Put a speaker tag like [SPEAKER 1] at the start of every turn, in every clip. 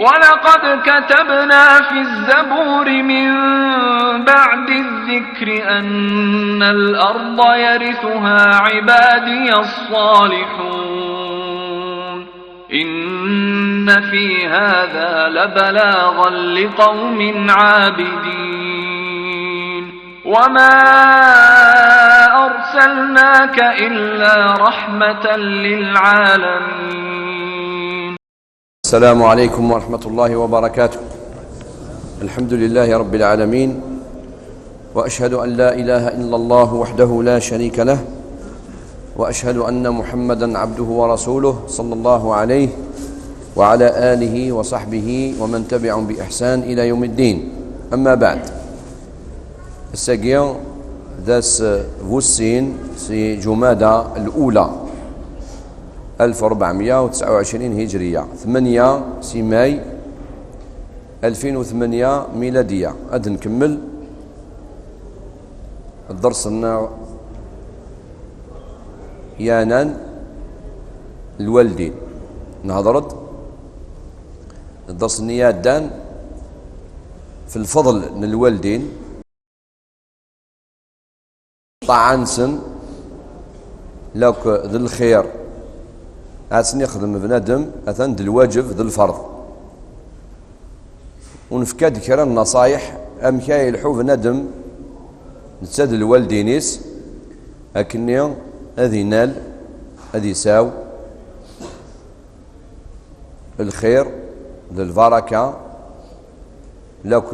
[SPEAKER 1] ولقد كتبنا في الزبور من بعد الذكر أن الأرض يرثها عبادي الصالحون إن في هذا لبلاغا لقوم عابدين وما أرسلناك إلا رحمة للعالمين.
[SPEAKER 2] السلام عليكم ورحمة الله وبركاته. الحمد لله رب العالمين، وأشهد أن لا إله إلا الله وحده لا شريك له، وأشهد أن محمدا عبده ورسوله صلى الله عليه وعلى آله وصحبه ومن تبعهم بإحسان إلى يوم الدين. أما بعد، الساقيا داس فوسين سي جمادى الأولى 1429 هجرية 8 ماي 2008 ميلادية. غادي نكمل الدرس يانان الوالدين. نهضرت الدرس يادان في الفضل للوالدين طعنسن لوك ذي الخير عادسن يخدم بنادم أثن ذي الواجب ذي الفرض، ونفكاد كرا النصايح أمكاي الحو بنادم نتساد الوالدينيس أكني أذي نال أذي ساو الخير ذي البركة لوك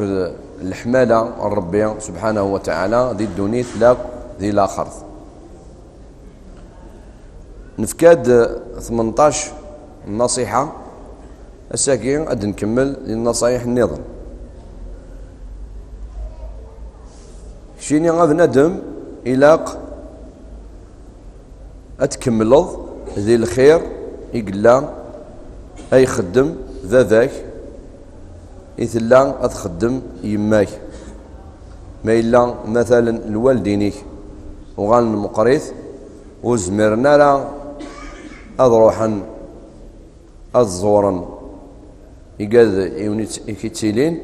[SPEAKER 2] الحمالة الربي سبحانه وتعالى ذي الدنيت لوك ذي الآخر. نفكاد 18 نصيحة الساكين قد نكمل للنصايح النظام. شيني غاف ندم إلاق أتكملض ذي الخير يقلا أي خدم ذاك إثلا أتخدم يماك ما إلا مثلا الوالدينيك وغان المقريث وزمرنا لا أضروحا الزورا يقاد يكتيلين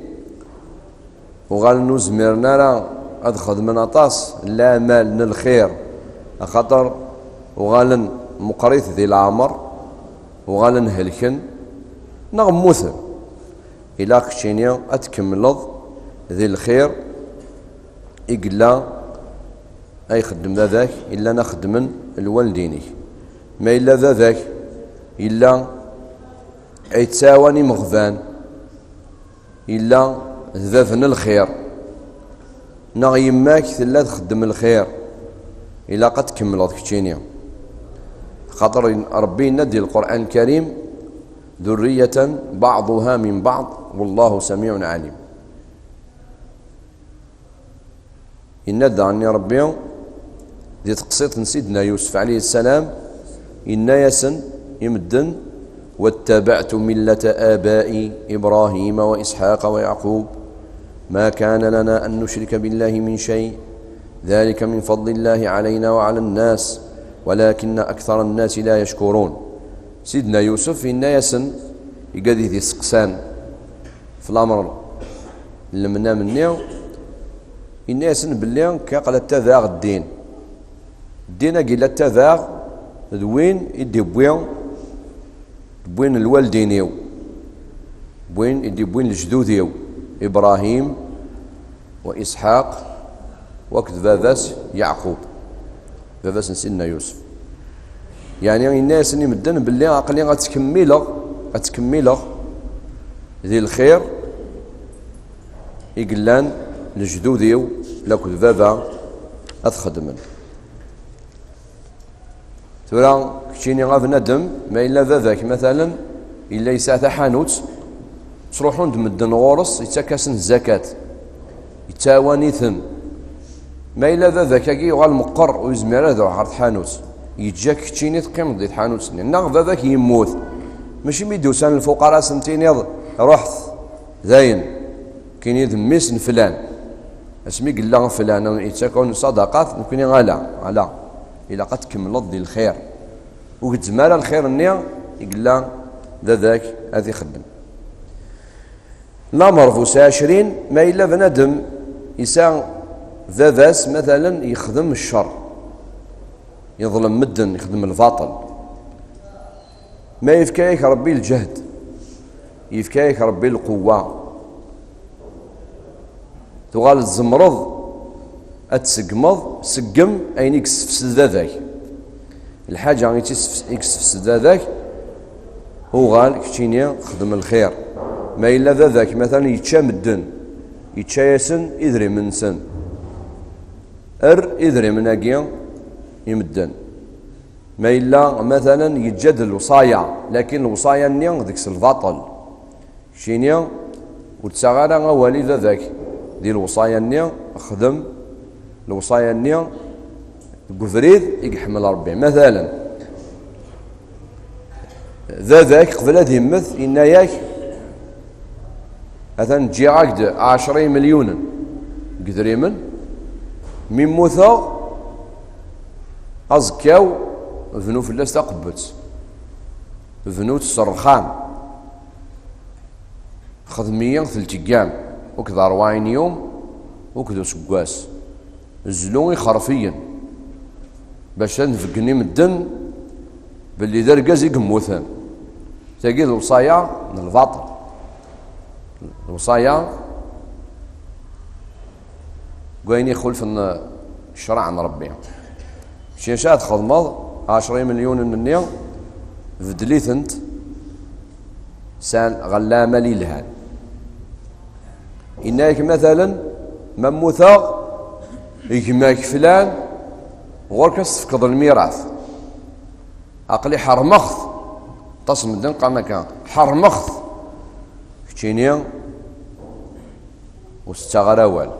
[SPEAKER 2] وغال نزمرنا لا أدخذ من أطاس لا مال الخير خطر وغال مقريث ذي العمر وغال نهلكن نغموث إلا كشينيا أتكملض ذي الخير إقلا أي خدم ذاك إلا نخدم الوالديني ما إلا ذاك إلا أي تساواني مغفان إلا ذافن الخير نغيماك ثلا تخدم الخير إلا قد تكملض كشينيا. خاطر ربي ندي القرآن الكريم ذرية بعضها من بعض والله سميع عليم. إن دعني ربي ذي تقسيط سيدنا يوسف عليه السلام إن يسن يمدن واتبعت ملة آبائي إبراهيم وإسحاق ويعقوب ما كان لنا أن نشرك بالله من شيء ذلك من فضل الله علينا وعلى الناس ولكن أكثر الناس لا يشكرون. سيدنا يوسف إن يسن يقضي ذي سقسان في الأمر لمنا مني إن يسن باللي كقل التذاغ الدين قيل التذاغ دوين يدي بوين الوالدينيو بوين يدي بوين الجدوديو إبراهيم وإسحاق وقت فافاس يعقوب فافاس سيدنا يوسف. يعني الناس اللي مدن باللي عقلي غتكملغ ذي الخير يقلان لجدوديو لكل فافا أتخدمن. ترى كشيني غاف ندم ما إلا ذاك مثلا إلا يساعد حانوت تروحون تمدن غورس يتكاسن الزكاة يتاواني ثم ما إلا ذاك كي يغال مقر ويزمر هذا عرض حانوت يتجاك كشيني تقيم ضد حانوت سنين نغ ذاك يموت ماشي ميدوسان الفقراء سنتين رحت زين كاين يذميس فلان اسمي قلا فلان يتكون صدقات ممكن على إلا قد كملت دي الخير وقد زمال الخير النية يقلا ذاك هذي خدم. الأمر فوس 20 ما إلا بنادم يساء ذاذاس مثلا يخدم الشر، يظلم مدن، يخدم الباطل، ما يفكايك ربي الجهد، يفكايك ربي القوة، تغال الزمرض أتسقمض سقم أين يكسف سدادك الحاجة غي يكسف سدادك هو غال كتينيا خدم الخير. ما إلا ذاك مثلا يتشا مدن يتشا ياسن إذري من سن إذري من أقيا يمدن. ما إلا مثلا يتجد الوصايا، لكن الوصايا نيا ذيك الباطل كتينيا وتساغالا غوالي ذاك دي الوصايا نيا خدم الوصايا نيا قفريد يحمل ربي. مثلا ذاك قبل هذه يمث إن ياك مثلا تجي عقد 10 مليون قدري من موثا أزكاو ذنو في اللاس تقبت ذنو السرخان خدميا في التقام وكذا 40 يوم وكذا سقاس الزلوني خرفيا باش نفقني من الدم باللي دار كازي قموثان تلاقي الوصايا من الباطل. الوصايا قاين يخلف الشرع عن ربي شي شاد خدمض 10 مليون من النية فدليت انت سان غلامة للهان إنك مثلا مموثا يجمعك فلان غورك تفقد الميراث عقلي حرمخت تصم الدين قام كان حرمخت كتينيا واستغرى أول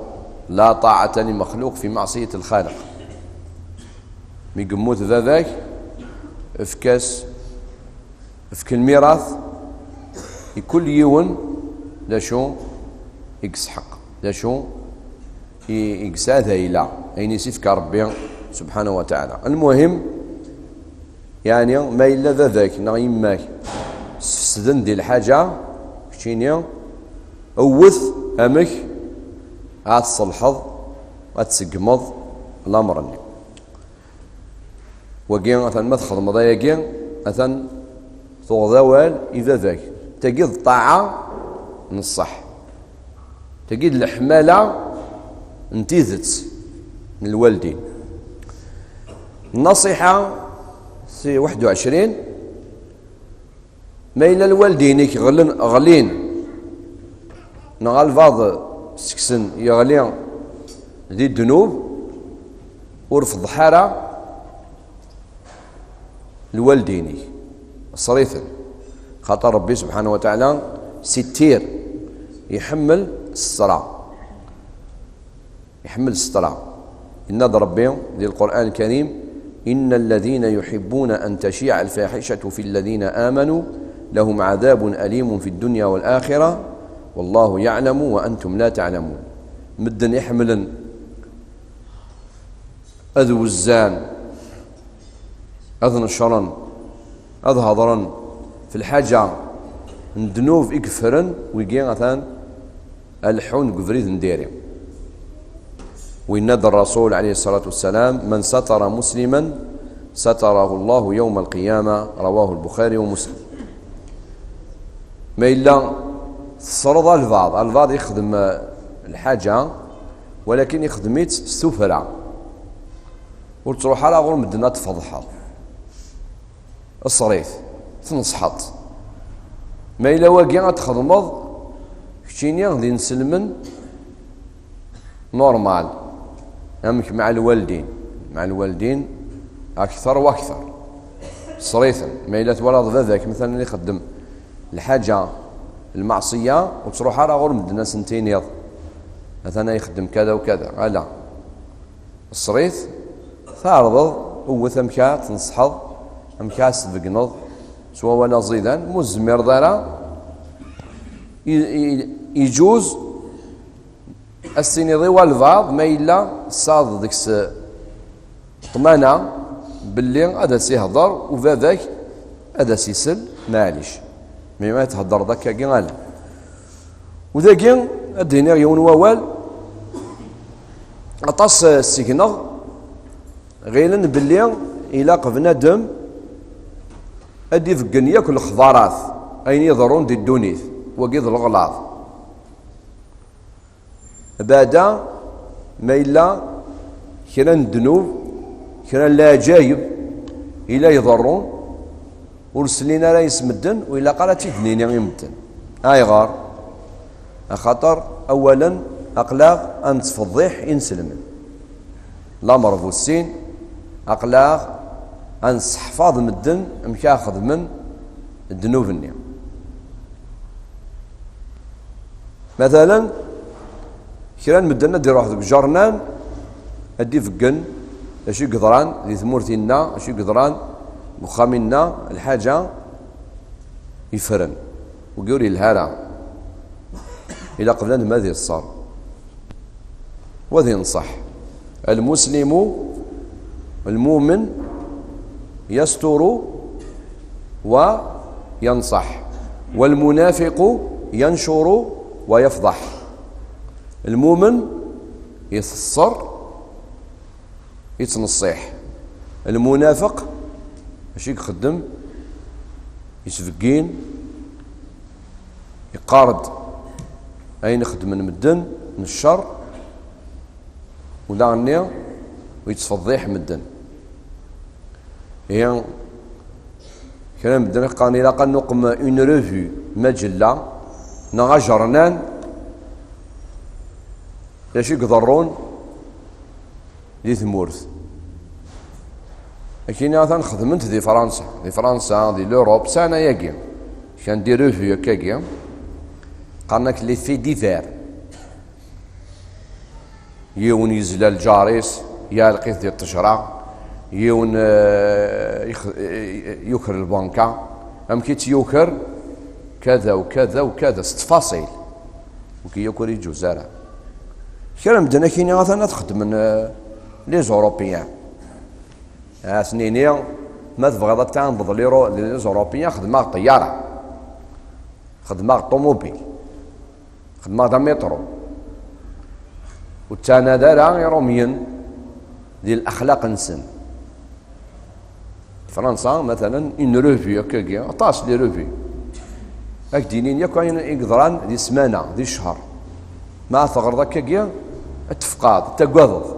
[SPEAKER 2] لا طاعة لمخلوق في معصية الخالق. ميقموت ذاك افكاس افك الميراث كل يوم لا شو يقسحق لا شو يقسى ذايلا أين يسيفك ربي سبحانه وتعالى. المهم يعني ما إلا ذاك نغيماك سدن دي الحاجة كتينيا أوث أمك عتصلحظ وتسقمض الأمر وقين مثلا مدخل مضايقين مثلا ثوضوال إذا ذاك تجد الطاعة من الصح، تجد الحمالة انتيذت من الوالدين. النصيحة في 21 ما إلا الوالدين غلين نغال بعض سكسن يغلين ذي الذنوب ورفض حارة الوالدين صريفا خاطر ربي سبحانه وتعالى ستير يحمل الصلاة يحمل الصلاة. إن ربي ذي القرآن الكريم إن الذين يحبون أن تشيع الفاحشة في الذين آمنوا لهم عذاب أليم في الدنيا والآخرة والله يعلم وأنتم لا تعلمون. مدن يحمل أذو الزان أذن شرن أظهرن في الحاجة ندنوف إكفرن ويجي مثلا الحون قفريد نديري. وينادى الرسول عليه الصلاة والسلام من ستر مسلما ستره الله يوم القيامة رواه البخاري ومسلم. ما إلا صرض البعض يخدم الحاجة ولكن يخدميت السفرة وتروح على غير مدنا تفضحها الصريف تنصحط. ما إلا واقع تخدمض كتينيا غادي نسلمن نورمال أمك مع الوالدين أكثر وأكثر صريفا. ما إلا تولد ذاك مثلا اللي يخدم الحاجة المعصية وتروح على غير مدنا سنتين يض مثلا يخدم كذا وكذا لا الصريف ثارض هو ثمكا تنصحض أمكا سدقنض سوا ولا زيدان مزمر ضيرا يجوز السينيضي والبعض ما إلا صاد ديكس طمانة باللي هذا سيهضر وذاك هذا سيسل معليش ما يتهضر ذاك قال. وذاكي ادينا يون ووال اطاس السيكنا غيلن باللي الى بنادم ادي فكن ياكل الخضارات اين يضرون دي الدونيث وقيد الغلاظ بعد ما إلا كرا الذنوب كرا العجايب إلا يضرون ورسلينا لا يسمدن وإلا قالت تدنيني يمدن غار خاطر أولا أقلاق أن تفضيح إنسلمن لا مرضو السين أقلاق أن تحفظ مدن مكاخذ من الذنوب النية مثلا كرا مدنا دير واحد بجرنان ادي فكن اشي قدران دي ثمورتنا اشي قدران مخامنا الحاجه يفرن ويقولي الهرع الى قبل ماذا الصار وذي ينصح المسلم المؤمن يستر وينصح والمنافق ينشر ويفضح المؤمن يتصر يتنصيح المنافق ماشي يخدم يسفقين يقارد اين يخدم من مدن من الشر ولا عني ويتفضيح مدن هي كلام مدن قاني لا نقم اون ريفيو مجله نا جرنان لاش يقدرون دي ثمورث لكن مثلا خدمت دي فرنسا دي لوروب سنه ياكي كان دي ريفيو كاكي قالناك لي في ديفير يون يزلال جاريس يا لقيت ديال التجرة يون يوكر البنكة ام كيت يوكر كذا وكذا وكذا 6 تفاصيل وكي يوكر يجو زارع كلام بدنا كاين مثلا تخدم من لي زوروبيان سنيني ما تبغى تنبض لي زوروبيان خدمة طيارة خدمة طوموبيل خدمة دا مترو وتانا دارا روميين ديال الاخلاق نسن فرنسا مثلا اون ريفيو كاكي طاس لي ريفيو هاك دينين ياك يقدران دي سمانه دي شهر ما ثغر ذاك كاكي اتفقاد تقاضض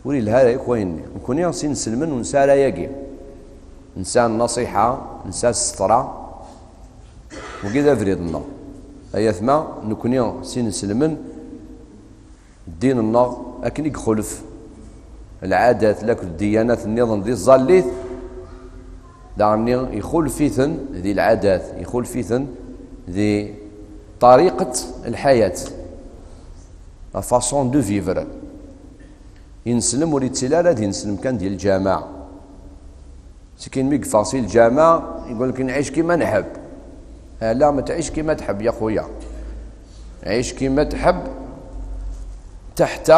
[SPEAKER 2] ولي لهذا كوين نكون ياسين نسلمن ونسال ياكي نسى النصيحه نسى الستره وكذا فريدنا ايا ثما نكون ياسين نسلمن الدين النار لكن يخلف العادات لك الديانات النظام ذي الظليث دعني يخل فيثن ذي العادات يخل فيثن ذي طريقة الحياة لا فاسون دو فيفر ينسلم وليد سلالة دي ينسلم كان ديال الجامعة سكين ميك فاصيل الجامعة يقول لك نعيش كيما نحب لا ما تعيش كيما تحب يا خويا عيش كيما تحب تحت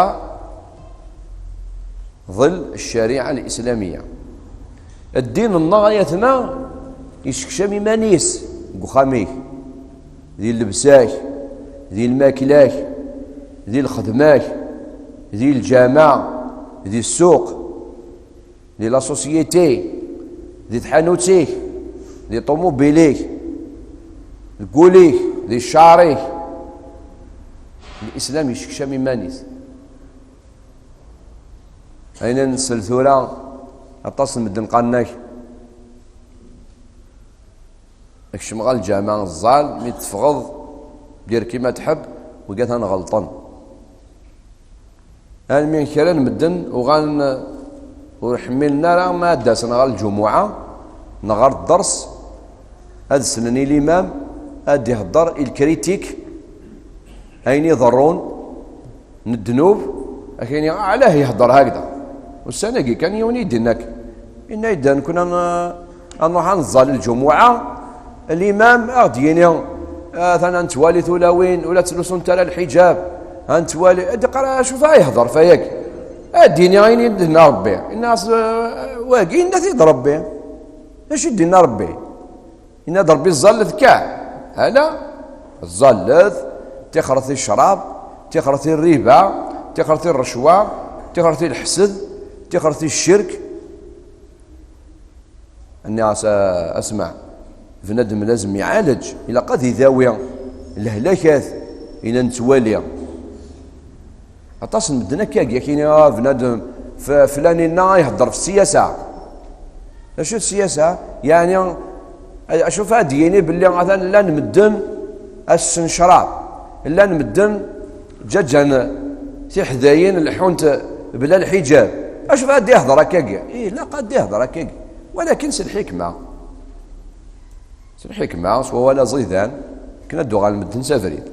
[SPEAKER 2] ظل الشريعة الإسلامية الدين النغايتنا يشكشمي مانيس قخاميه ذي اللبساك ذي الماكلاك ذي الخدماك ذي الجامعة ذي السوق ذي لا سوسيتي ذي تحانوتيك ذي طوموبيليك الكوليك ذي الشعريك الإسلام يشكشمي مانيس أين نسل ثورة أتصل مدن قاناك اكشم غال الجامعة الزال مي تفغض دير كيما تحب وقالت أنا غلطان أنا من كران مدن وغان ورحملنا راه ما داسنا غال الجمعة نغار الدرس هاد سنني الإمام هاد يهضر الكريتيك أين يضرون الذنوب لكن علاه يهضر هكذا والسنة كان يوني يدينك إن يدان كنا نروح نصلي الجمعة الإمام أغديني ثنا نتوالي ثلاوين ولا تلوسون ترى الحجاب هنتوالي قرا شوف يهضر فياك الدنيا غير يدنا ربي الناس واقين الناس يضرب به اش يدينا ربي إن ربي الظل ذكاع هلا الزلث تخرثي الشراب، تخرثي الربا، تخرثي الرشوة، تخرثي الحسد، تخرثي الشرك. الناس أسمع بنادم لازم يعالج إلا قد يذاوي الهلاكات إلى نتوالي. عطاس نبدنا كاكيا كاين بنادم فلانينا يهضر في السياسة. اشو السياسة؟ يعني اشوف ديني باللي مثلا لا نمدن السنشراب، لا نمدن جاجان في حذاين الحونت بلا الحجاب. اشوف هادي يهضر هكاكيا. لا قد يهضر هكاكيا، ولكن سي الحكمة، سي الحكمة سوا ولا زيدان كنا ندو غا المدن سافرين.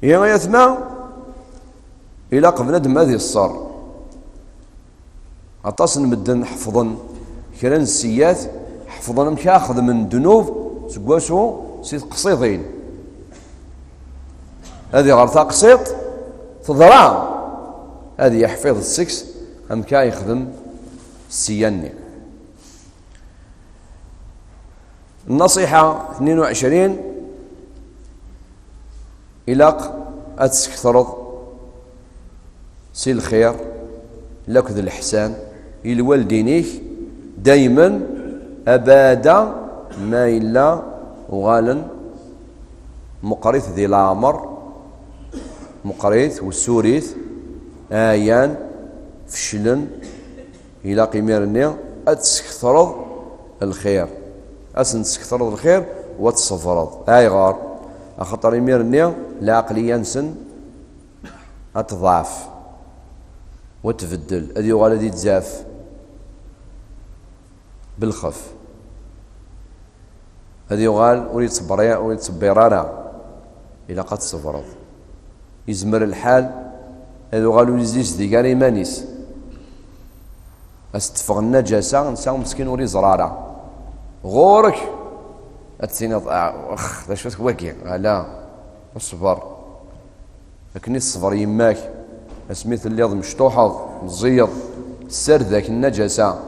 [SPEAKER 2] يا يثما إلا بنادم هذه الصار عطاس نمدن حفظن كرا السيات حفظن مكاخذ من ذنوب سكواسو سي قصيدين. هذه غرثة قصيط تضرع، هذه يحفظ السكس أم كا يخدم السياني. النصيحة 22 إلا أتسكثرض سي الخير لك ذي الإحسان الوالدينيك دايما أبادا ما إلا وغالا مقريث ذي العمر مقريث والسوريث آيان فشلن إلى قميرني أتسكثرض الخير، أسن تسكثرض الخير وتصفرض آي غار أخطر يميرني العقلية نسن أتضعف وتفدل أدي وغالدي تزاف بالخف. هذه يغال وليد صبيرانا إلا قد صفرض يزمر الحال. هذا يغال وليد زيز قال إيمانيس أستفغ النجاسة نسا مسكين ولي زرارة غورك أتسيني أخ ذا شوت واكي لا الصبر لكن الصبر يماك اسميت اللي مشطوحة مزيض سر ذاك النجاسة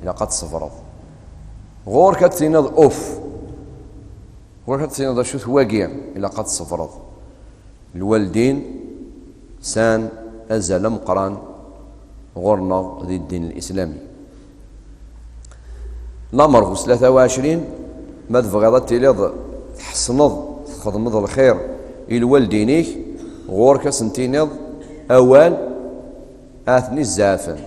[SPEAKER 2] إلا قد صفرض غورك أتسيني أوف غورك أتسيني ذا شوت واكي إلا قد صفرض. الوالدين سان أزال مقران غورنا ذي الدين الإسلامي. الأمر 23 ما تبغيض تيليض تحسنض تخدمض الخير الوالدينيك غورك سنتينيض أوال آثني الزافن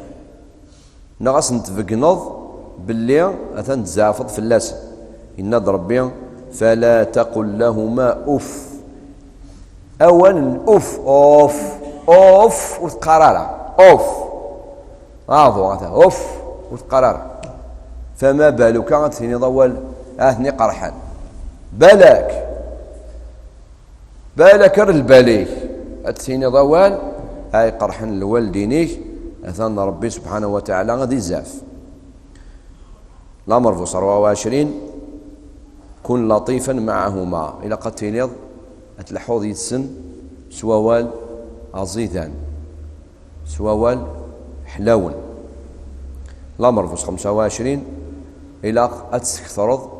[SPEAKER 2] نغاس نتفقنض باللي أثن تزافض في اللاسن إن ربي فلا تقل لهما أوف. أولا أوف أوف أوف وتقرارا أوف أوف وتقرارا. فما بالك غتثني ضوال آثني قرحان بالك الباليك أتثني ضوال هاي قرحان الوالدينيك أثنى ربي سبحانه وتعالى غادي زاف. الأمر 24 كن لطيفا معهما إلى قد تنيض أتلحوظ يتسن سوال عزيزان سوال حلاون. الأمر 25 إلى أتسكثرض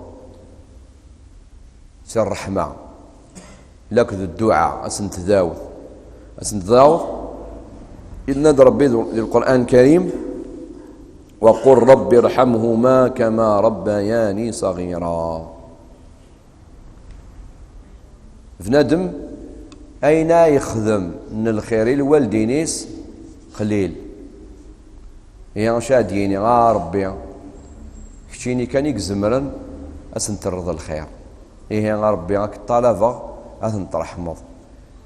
[SPEAKER 2] سر الرحمة لك ذو الدعاء أسن تداوث إذ ربي للقرآن الكريم وقل رب ارحمهما كما ربياني صغيرا. بنادم أين يخدم من الخير الوالدينيس قليل يا شاديني ربي كشيني كان يكزمرن أسن ترضى الخير يا ربي راك الطلبة أسن ترحمض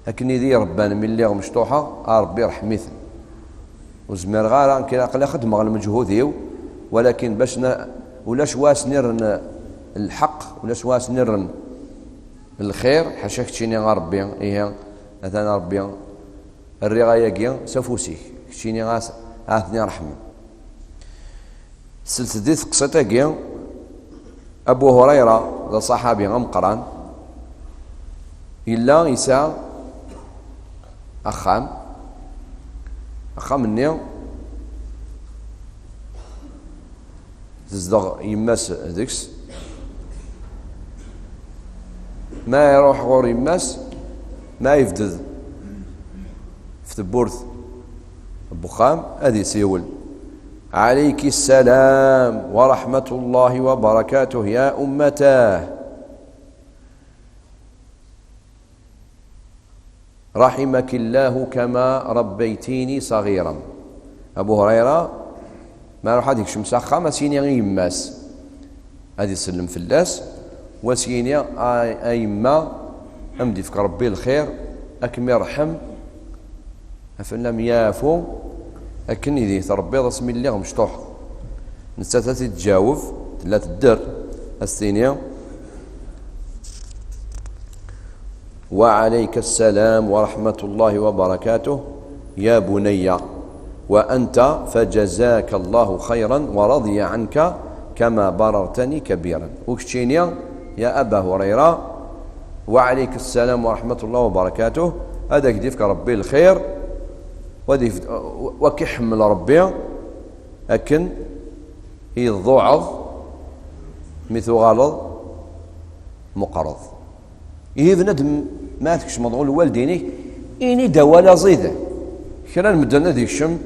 [SPEAKER 2] لكن ذي ربان من اللي مشطوحة ربي رحميثن وزمير غارة كي أقل خدمة على المجهود ولكن باش ولاش واس نيرن الحق ولاش واس نيرن الخير حاشاك تشيني ربي إيه مثلا ربي الرغاية كيا سفوسيك تشيني غاس آثني رحمة. سلسلة قصتها كيا أبو هريرة ذا صحابي غمقران إلا يسا أخام مني تزدغ يماس ذكس ما يروح غور يماس ما يفدد في تبورث البخام هذه سيول. عليك السلام ورحمة الله وبركاته يا أمتاه، رحمك الله كما ربيتيني صغيرا. أبو هريرة ما روح هذيك شمسة ما سيني غير يماس هذه سلم في اللاس وسيني أيما أمدي فك ربي الخير أكم يرحم أفن لم يافو أكن يدي تربي رسمي اللي مشطوح نستاتي تجاوب لا تدر الثانية. وعليك السلام ورحمة الله وبركاته يا بني وأنت فجزاك الله خيرا ورضي عنك كما بررتني كبيرا. وكتشينيا يا أبا هريرة وعليك السلام ورحمة الله وبركاته هذا كديفك ربي الخير وكيحمل ربي أكن يضوعض مثل غلظ مقرض. إيه بندم ما تكش مضغول والديني إني دوالة زيدة كنا نمدنا ذيك الشم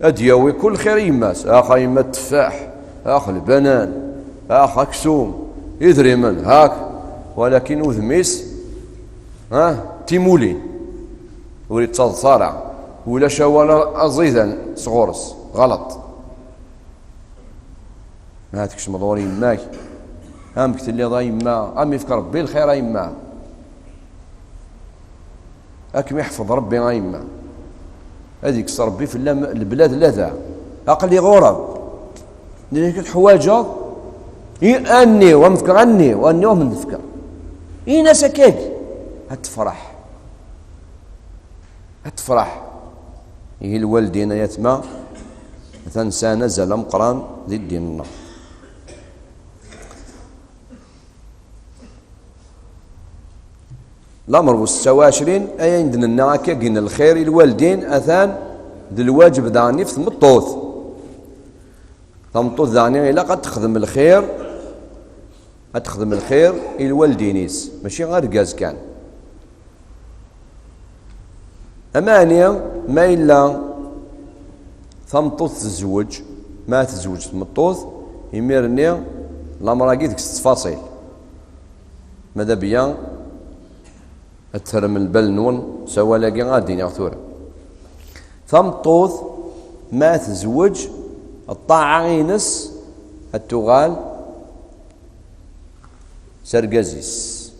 [SPEAKER 2] أدياوي كل خير يماس أخا يما التفاح أخ البنان أخ أكسوم يدري من هاك ولكن وذميس تيمولين وريد تصارع ولا شوالا أزيدا صغورس غلط. ما تكش مضغول يماك هم كتلي ضا يما هم يفكر ربي الخير يما أكم يحفظ ربي غايما هذيك ربي في البلاد لا أقل غورة لذلك الحواجة أني ومفكر أني وأني ومن نفكر ناس كيك هتفرح هي الوالدين يتما مثلا نزل مقران ذي الدين النار. الأمر والسواشرين أي عندنا النعكة قلنا الخير الوالدين أثان ذي الواجب دعني في المطوث تمطوث دعني إلا قد تخدم الخير الوالدينيس ماشي غير قاز كان أمانية ما إلا ثمطوث تزوج ما تزوج تمطوث يميرني الأمر قيدك التفاصيل ماذا بيان أتهرم البل نون سوى لاقي غادين يغثورة ثمطوث ما تزوج الطاعة غينس التغال سرقزيس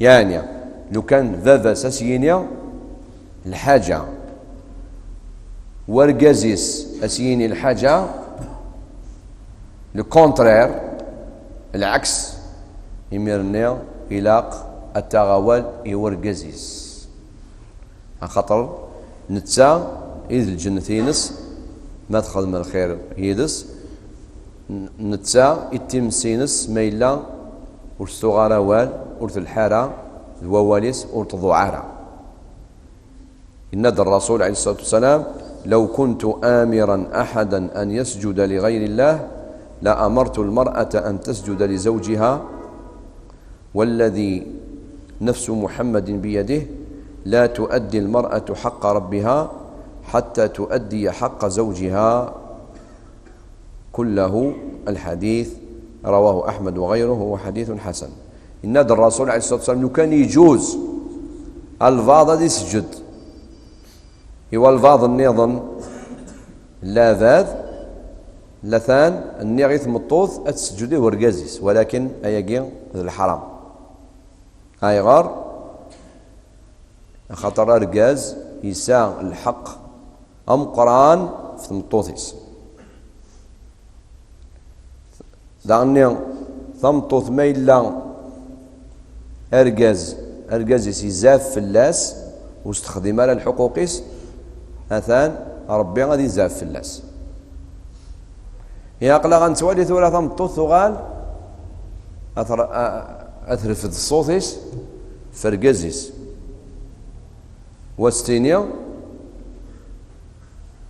[SPEAKER 2] يعني لو كان ذا ساسينيا الحاجة ورقزيس أسيني الحاجة لكونترير العكس يميرنيا إلاق التغاول يورقزيس خاطر نتسا إذ الجنتينس ما تخدم الخير يدس نتسا التمسينس ميلا ورستغارا وال ورث الحارة الوواليس ورث ضعارة. إن الرسول عليه الصلاة والسلام لو كنت آمرا أحدا أن يسجد لغير الله لأمرت المرأة أن تسجد لزوجها والذي نفس محمد بيده لا تؤدي المرأة حق ربها حتى تؤدي حق زوجها كله. الحديث رواه أحمد وغيره وهو حديث حسن. إن الرسول عليه الصلاة والسلام لو كان يجوز الفاظ يسجد هو الفاظ النظام لا ذاذ لثان النغيث مطوث أتسجد ورقازيس ولكن أيقين الحرام هاي غار خطر أرقاز يساع الحق أم قرآن في المطوثيس دعني ثمطوث ميلا أرقاز يزاف في اللاس واستخدم على الحقوقيس أثان ربي غادي يزاف في اللاس يا قلا غنتوالي ثورة ثمطوث وغال أثرفد الصوتيس فرقازيس واستينيا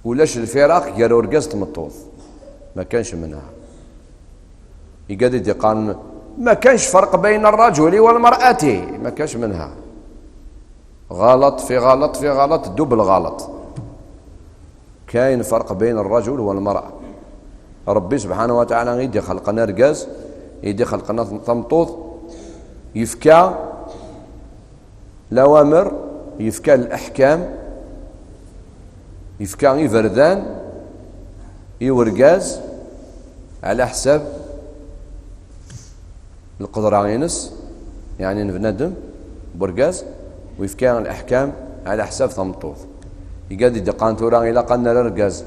[SPEAKER 2] ولاش الفراق قالوا رقاز تمطوث ما كانش منها يقعد يقان ما كانش فرق بين الرجل والمرأة، ما كانش منها. غلط في غلط في غلط دبل غلط. كاين فرق بين الرجل والمرأة. ربي سبحانه وتعالى يدي خلقنا رجاز، يدي خلقنا ثمطوط، يفكى الأوامر، يفكى الأحكام، يفكى يفردان يورجاز على حساب القدرة ينس، يعني بنادم برجاز، ويفكى الأحكام على حساب ثمطوط. يقعد يدقان تورا إلا قلنا رجاز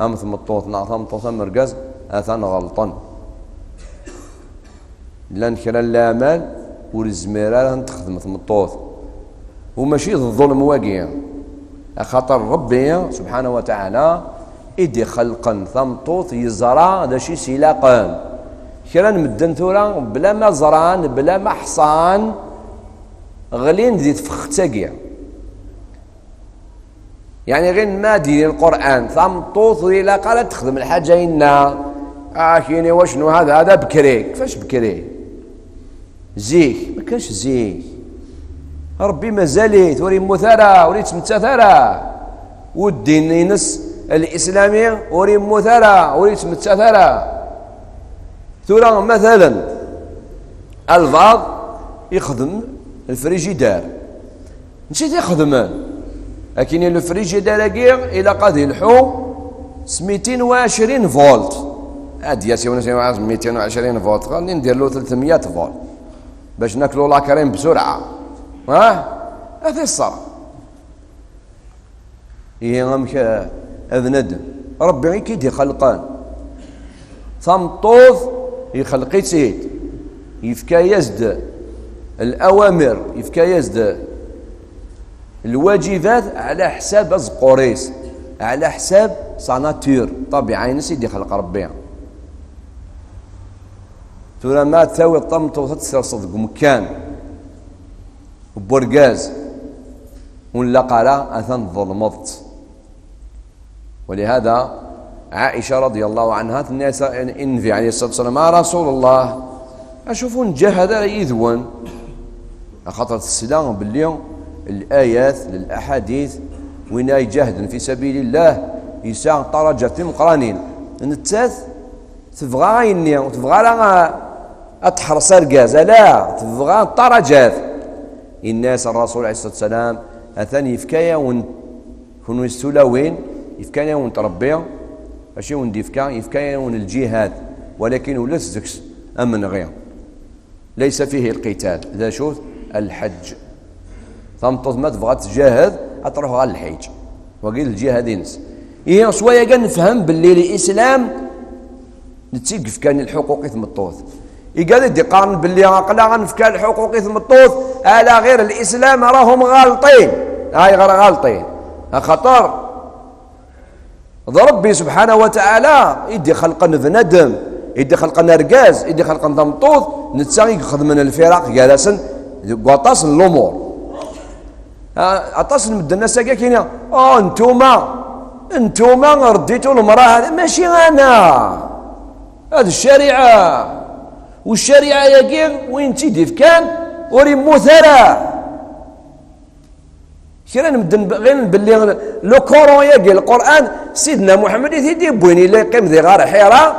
[SPEAKER 2] أم ثمطوط ثمطوط أم رجاز أثان غلطان. لأن كرا الأعمال والزميرة تخدم ثمطوط وماشي الظلم واقع، خاطر ربي سبحانه وتعالى إدي خلقا ثمطوط يزرع هذا شي سلاقا. كرا نمدن ثورا بلا ما زران بلا ما حصان غلين ذي تفخ تاقيا، يعني غير ما دير القرآن ثمطوط إلا قالت تخدم الحاجة إنا كيني وشنو هذا بكري. كيفاش بكري؟ زيك ما كانش زيك. ربي مازالت وري مثرى وري تمتثرى، والدين ينس الإسلامي وري مثرى وري تمتثرى. ثورا مثلا البعض يخدم الفريجيدار، نسيت يخدم لكن الفريجيدار إلى قد يلحو 220 فولت. عاد يا سي 220 فولت خليني ندير له 300 فولت باش ناكلوا لاكريم بسرعه. هذه الصراحه هي غمك اذند. ربي كيدي خلقان ثمطوط يخلقي سيد يفكى يزد الاوامر، يفكى يزد الواجبات على حساب القريس، على حساب صناتير طبيعة ينس يدي خلق ربي. ترى ما تساوي الطمطوط تصير صدق مكان وبرقاز ولا قرا اثن ظلمت. ولهذا عائشة رضي الله عنها الناس انفي عليه الصلاة والسلام ما رسول الله اشوفون جهد يذون خاطر السلام باليوم الآيات للأحاديث وين يجاهد في سبيل الله يساع درجة مقرانين نتاث تبغى عيني وتبغى لها أتحرص رجاز، لا تبغى درجات. الناس الرسول عليه الصلاة والسلام أثاني يفكايا كونوا يستولا وين يفكايا وين تربيا ماشي وين يفكايا وين الجهاد، ولكن ولا تزكس أمن غير ليس فيه القتال. إذا شوف الحج ثمطوط ما تبغى تجاهد أتروح على الحج وقيل الجهاد ينس. إيه شوية كان نفهم باللي الإسلام نتسقف كان الحقوق ثمطوط. قال يدي قارن باللي عقلا غنفكا الحقوق ثمطوط على غير الإسلام راهم غالطين، هاي غير غالطين. خطر ربي سبحانه وتعالى يدي خلقا بندم، يدي خلقا رجاز، يدي خلقا ثمطوط نتساقي ياخذ من الفراق جالسا قطاس الأمور. عطاس نمد الناس كاين انتوما رديتوا المراه هذه ماشي انا، هذه الشريعه، والشريعه ياكي وين تيدي كان وري مثرى كيرا نمد غير باللي لو كورون ياكي القران سيدنا محمد يدي بويني اللي يقيم ذي غار حيره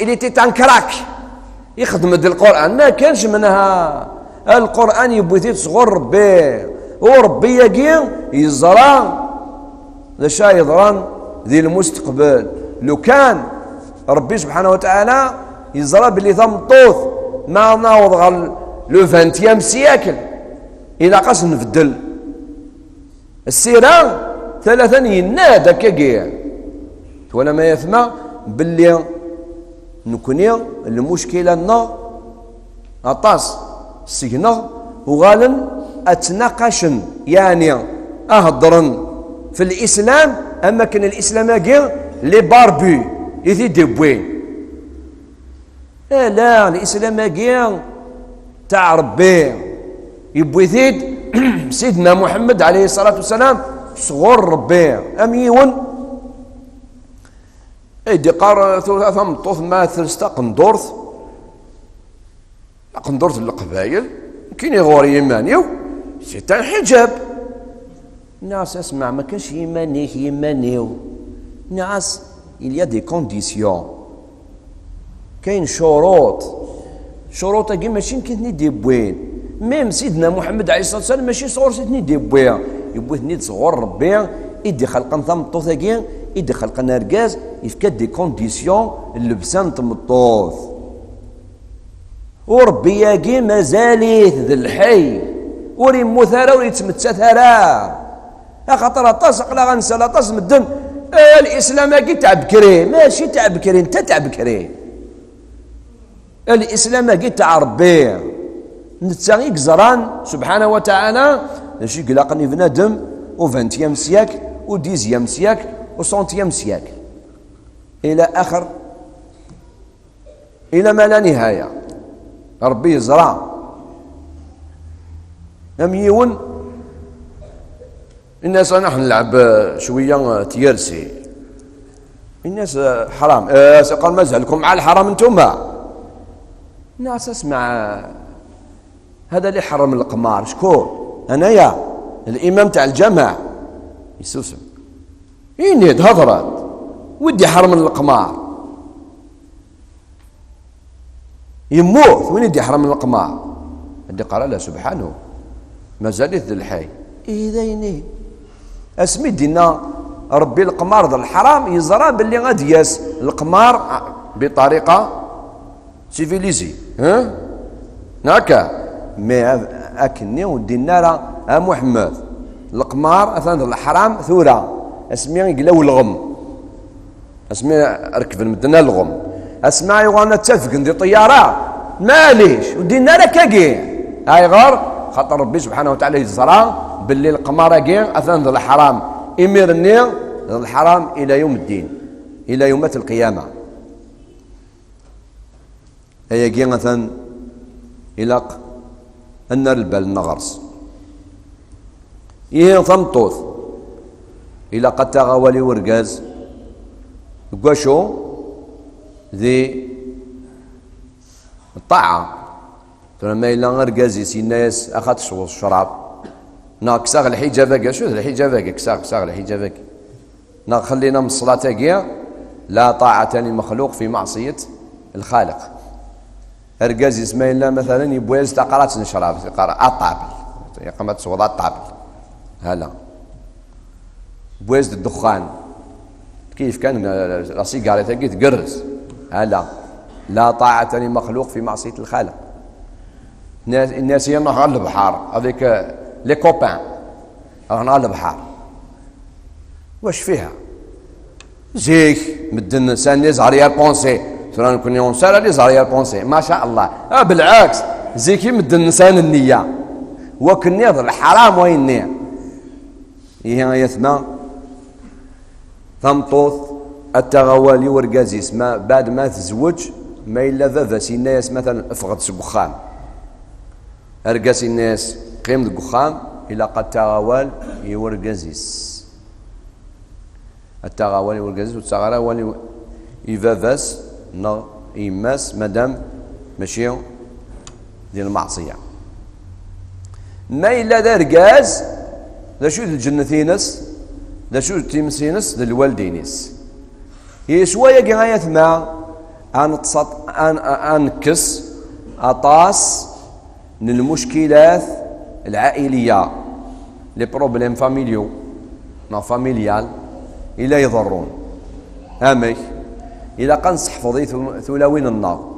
[SPEAKER 2] اللي تنكراك يخدم القران ما كانش منها. القران يبغي تصغر ربي وربي يقين يزرع ذا شاي يضران ذي المستقبل. لو كان ربي سبحانه وتعالى يزرع باللي ثمطوط ما ناوض غال لو 20 سياكل إلى قاس نفدل السيرة ثلاثا ينادى كاكيع ولا ما يثمى باللي نكوني المشكلة لنا أطاس سينا وغالن أتناقشن يعني أهضرن في الإسلام. أما كان الإسلام أجي لي باربي يثي دبوين لا الإسلام أجي تاع ربي يبوي ثيد سيدنا محمد عليه الصلاة والسلام صغر ربي أميون يدي قار ثم طوث ما ثلستا قندورث قندرت القبائل كاين يغور يمانيو شيطان حجاب ناس اسمع ما كاش يمانيو ناس il y a des conditions كاين شروط كي ماشي كيتني دي بوين ميم سيدنا محمد عليه الصلاه والسلام ماشي صغور سيتني دي بوين يبوثني صغور ربي يدي خلقنا ثمطوث كي يدي خلقنا ركاز يفكا دي كونديسيون اللبسان تمطوث وربي ياكي مازاليت ذا الحي وري موثارا وري تمتسا ثرا خاطر طاس لا غنسى لا طاس مدن الاسلام كي تاع بكري ماشي تاع بكري انت تاع بكري الاسلام كي تاع ربي نتا يكزران سبحانه وتعالى ماشي قلاقني بنادم و 20 سياك و 10 سياك و 100 سياك الى اخر الى ما لا نهايه ربي يزرع يون الناس نحن نلعب شويه تيرسي الناس حرام قال مازالكم مع الحرام انتوما الناس اسمع هذا اللي حرم القمار شكون انايا الامام تاع الجامع يسوسم إني هضرت ودي حرم القمار يموت وين يدي حرم القمار اللي قال له سبحانه ما زالت ذي الحي إذا اسمي دينا ربي القمار ذا الحرام يزرى باللي غادي ياس القمار بطريقة سيفيليزي هكا مي اكني ودينا راه محمد القمار اثناء الحرام ثوره اسمي يقلاو الغم اسمي ركب المدنا الغم اسمعي وانا تفق ندير طياره ماليش ودينا لك كاكي هاي غار خاطر ربي سبحانه وتعالى يزرى باللي القمر كاع اثناء الحرام امرني الحرام الى يوم الدين الى يوم القيامه هي كاع مثلا الى النار البال نغرس إيه ثمطوث إلا قد تغاولي ورقاز قوشو ذي الطاعة فلما إلا غرقاز يسي الناس أخذ الشراب كساغ الحجابة شو الحجابة كساغ الحجابة خلينا من الصلاة كيا لا طاعة للمخلوق في معصية الخالق أرقاز اسمه الله مثلا يبويز تقرات نشراب يقرأ الطابل يقمت صوت الطابل هلا بويز الدخان كيف كان السيجاره تاعي تقرز هلا لا طاعة لمخلوق في معصية الخالق الناس ينهار على البحر هذيك لي كوبان رانا على البحر واش فيها زيك مدن انسان يزهر يا بونسي ترى نكون يوم سالا يزهر يا بونسي ما شاء الله بالعكس زيك مدن انسان النية وكني الحرام وين نية هي يثمى ثمطوث التغوالي ورقازيس ما بعد ما تزوج ما إلا ذا الناس مثلا افغد سبخام ارقاس الناس قيم القخام إلا قد تغوال يورقازيس التغوالي ورقازيس والتغوالي يفافاس نا يماس مادام ماشي ديال المعصية ما إلا ذا رقاز ذا شو الجنتينس ذا شو تيمسينس ذا الوالدينيس هي شويه كي غايثما انكس اطاس من المشكلات العائليه لي بروبليم فاميليو نا فاميليال الى يضرون امي الى قنصح فضي ثلاوين النار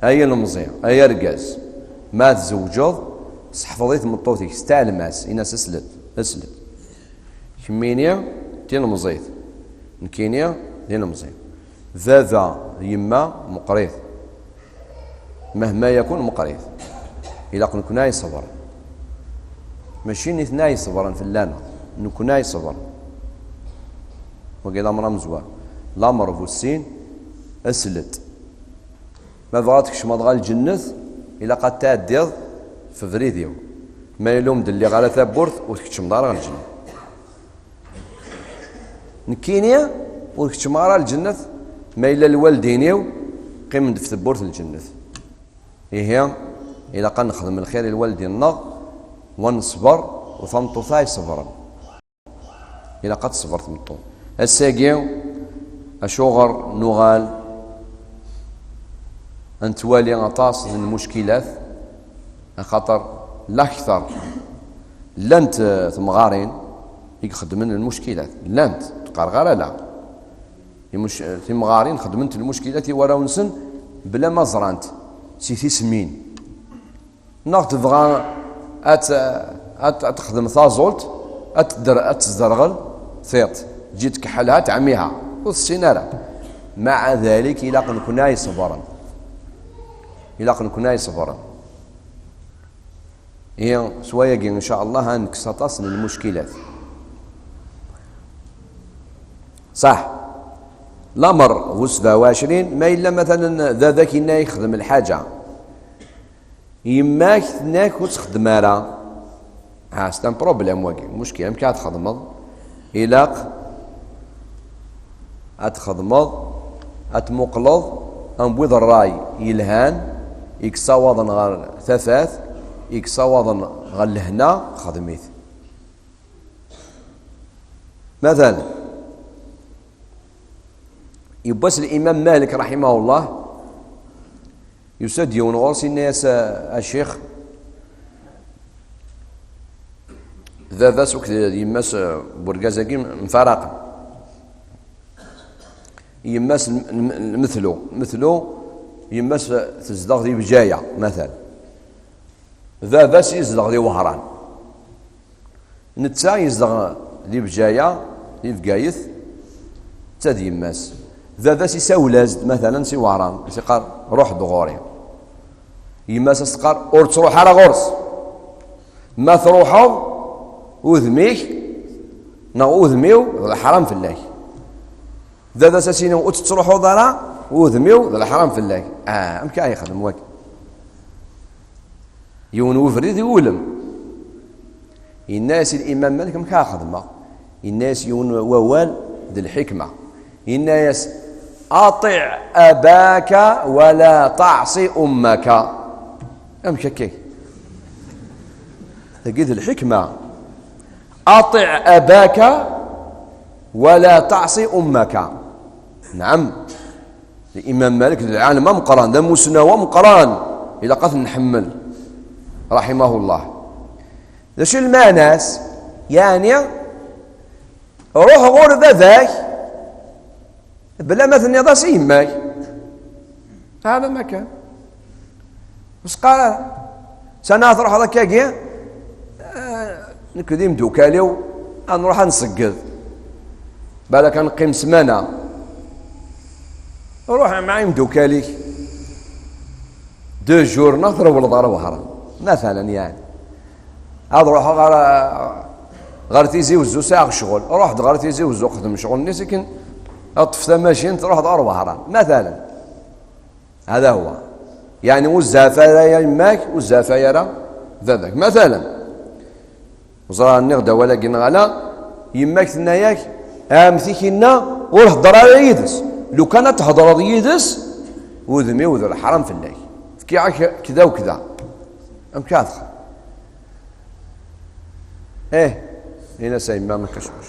[SPEAKER 2] هي المزيان هي رقاز ما تزوجوه صحفظيت مطوتي ستالماس إناس اسلت كمينيا دين مزيت نكينيا دين مزيت ذا يما مقريث مهما يكون مقريث إلا كنا صبر ماشي نثناي صبرا في اللانة نكوناي صبر وقيل أمر مزوار الأمر في السين اسلت ما بغاتكش ما تغال الجنة إلا قد تعديض في فريديو ما يلوم دلي على ثابورث وتكتشم دار على الجنة نكينيا وتكتشم على الجنة ما إلا الوالدينيو قيم في ثابورث الجنة إيه إلا قد نخدم الخير لوالدينا ونصبر وثمطو يصبر إلا قد صبر ثمطو الساقي أشغر نغال أن توالي أطاس من المشكلات خاطر الأكثر لانت تمغارين يخدمن المشكلات لانت تقرغر لا تمغارين خدمت المشكلات وراو نسن بلا ما زرانت سيتي سمين ناغ تبغى تخدم ثازولت اتزرغل ثيط جيت كحلها تعميها والسينارة مع ذلك إلا كنا يصبرا هي سوايا إن شاء الله هنكسطاس للمشكلات صح الأمر هو 27 ما إلا مثلا ذاك إنا يخدم الحاجة يماك ثناك وتخدم راه ستان بروبليم واقع مشكلة مكا تخدمض إلاق أتخدمض أتمقلض أنبوذ الراي يلهان يكساوضا غير ثفاث يكساوضا غير لهنا خدميث مثلا يبس الإمام مالك رحمه الله يسد يونغورس الناس الشيخ ذا سوك يماس برقازاكي مفارقة يماس مثلو يماس تزدغ ذي بجاية مثلا ذا يزدغ ذي وهران نتا يزدغ ذي بجاية ذي بقايث تادي يماس ذا يساولازد مثلا سي وهران يقال روح دغوري يماس استقار اور تروح على غرس ما تروحوا وذميك وذميو الحرام في الله ذا ساسينا وتروحوا ضرا وذميو الحرام في الله امكا يخدم واك يون وفريد يولم الناس الامام مالك امكا خدمه الناس يون ووال ذي الحكمه الناس اطع اباك ولا تعصي امك امشي كي تجد الحكمه أطع أباك ولا تعصي أمك نعم الإمام مالك العالم ما مقران ده مسنوى مقران إلى قتل نحمل رحمه الله ذا شو الماناس يعني روح غور ذاك بلا مثل يضاس يماك هذا ما كان بس قال سنة روح هذاك كاكي نكديم دوكاليو نروح نسقط بالك نقيم سمانة روح معي مدوكالي 2 جور نضرب ولا ضرب وهران مثلا يعني هذا روح غير تيزي وزو ساعة شغل رحت غير تيزي وزو خدم شغل ناس لكن اطفت ماشين تروح ضرب وهران مثلا هذا هو يعني والزافة يا يماك والزافة يا ذاك مثلا وصرا النغدة ولا قلنا على يماك ثناياك امثيكنا والهضر على يدس لو كانت تهضر يدس وذمي وذو الحرام في الله كي كذا وكذا ام كاثخ هنا سايما ما كشوش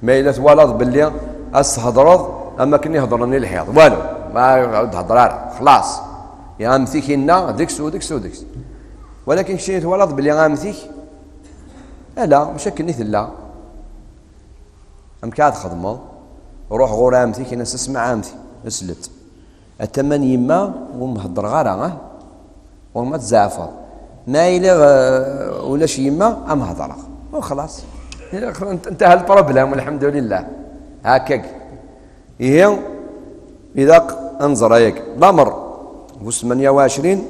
[SPEAKER 2] ما الا تولد باللي استهضرض اما كني هضرني الحيض والو ما هضر خلاص يا امثيكنا ديكس وديكس وديكس ولكن شي تولد باللي امثيك لا مشكل لا ام كاد خدمه روح غور امتي كي ناس اسمع امتي اسلت الثمن يما ومهضر غير وما تزعفر ما الى ولا شي يما ام هضر وخلاص انتهى البروبليم والحمد لله هكاك هي اذا انظر هيك الامر 28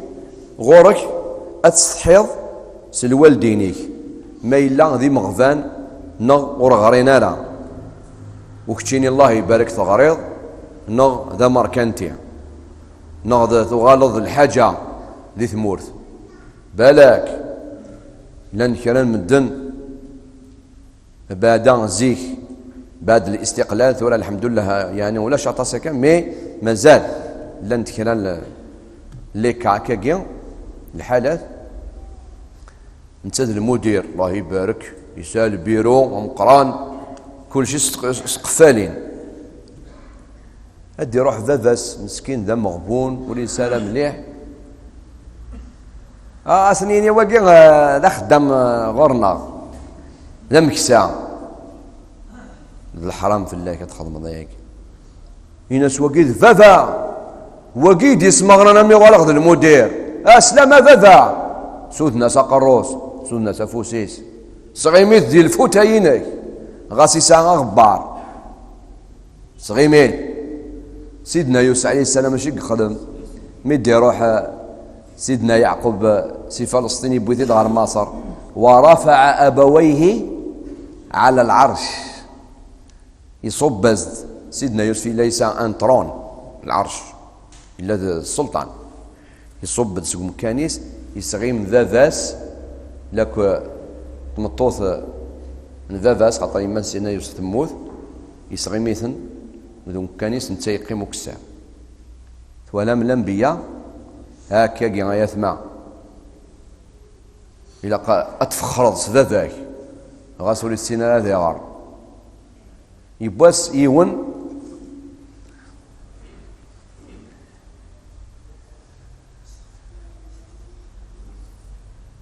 [SPEAKER 2] غورك اتستحيض سلوالدينيك ما إلا ذي مغفان نغ ورغرينا لا وكتشيني الله يبارك تغريض نغ ذا مركنتي نغ ذا تغالظ الحاجة ذي ثمورث بالك لن كران مدن بعد زيك بعد الاستقلال ثورة الحمد لله يعني ولا شاطاسة كان مي مازال لن كران لي كاكاكي الحالات نتاد المدير الله يبارك يسال بيرو ومقران كل شيء سقفالين ادي يروح ذاذاس مسكين ذا مغبون ولي سلام مليح سنيني واقي ذا خدام غورنا ذا مكسا الحرام في الله كتخدم ضياك يناس واقي ذا وقيد يسمغنا مي غلق المدير اسلام ذا سودنا سقروس سودنا سفوسيس صغيميت ديال الفوتاينك غاسي ساعة غبار صغيميل سيدنا يوسف عليه السلام ماشي خدم ميدي يروح سيدنا يعقوب سي فلسطيني بويتي غير مصر ورفع ابويه على العرش يصب سيدنا يوسف ليس ان ترون العرش الا السلطان يصب سقم كانيس يسغيم ذا ذاس لك تمطوث من ذا ذاس خاطر يما سيدنا يوسف تموت يسغيميثن ذو كانيس نتا يقيمو كسا ولا من الانبياء هكا كي غيثما الى اتفخرض ذا ذاك غاسولي السينا هذا غار يبواس يون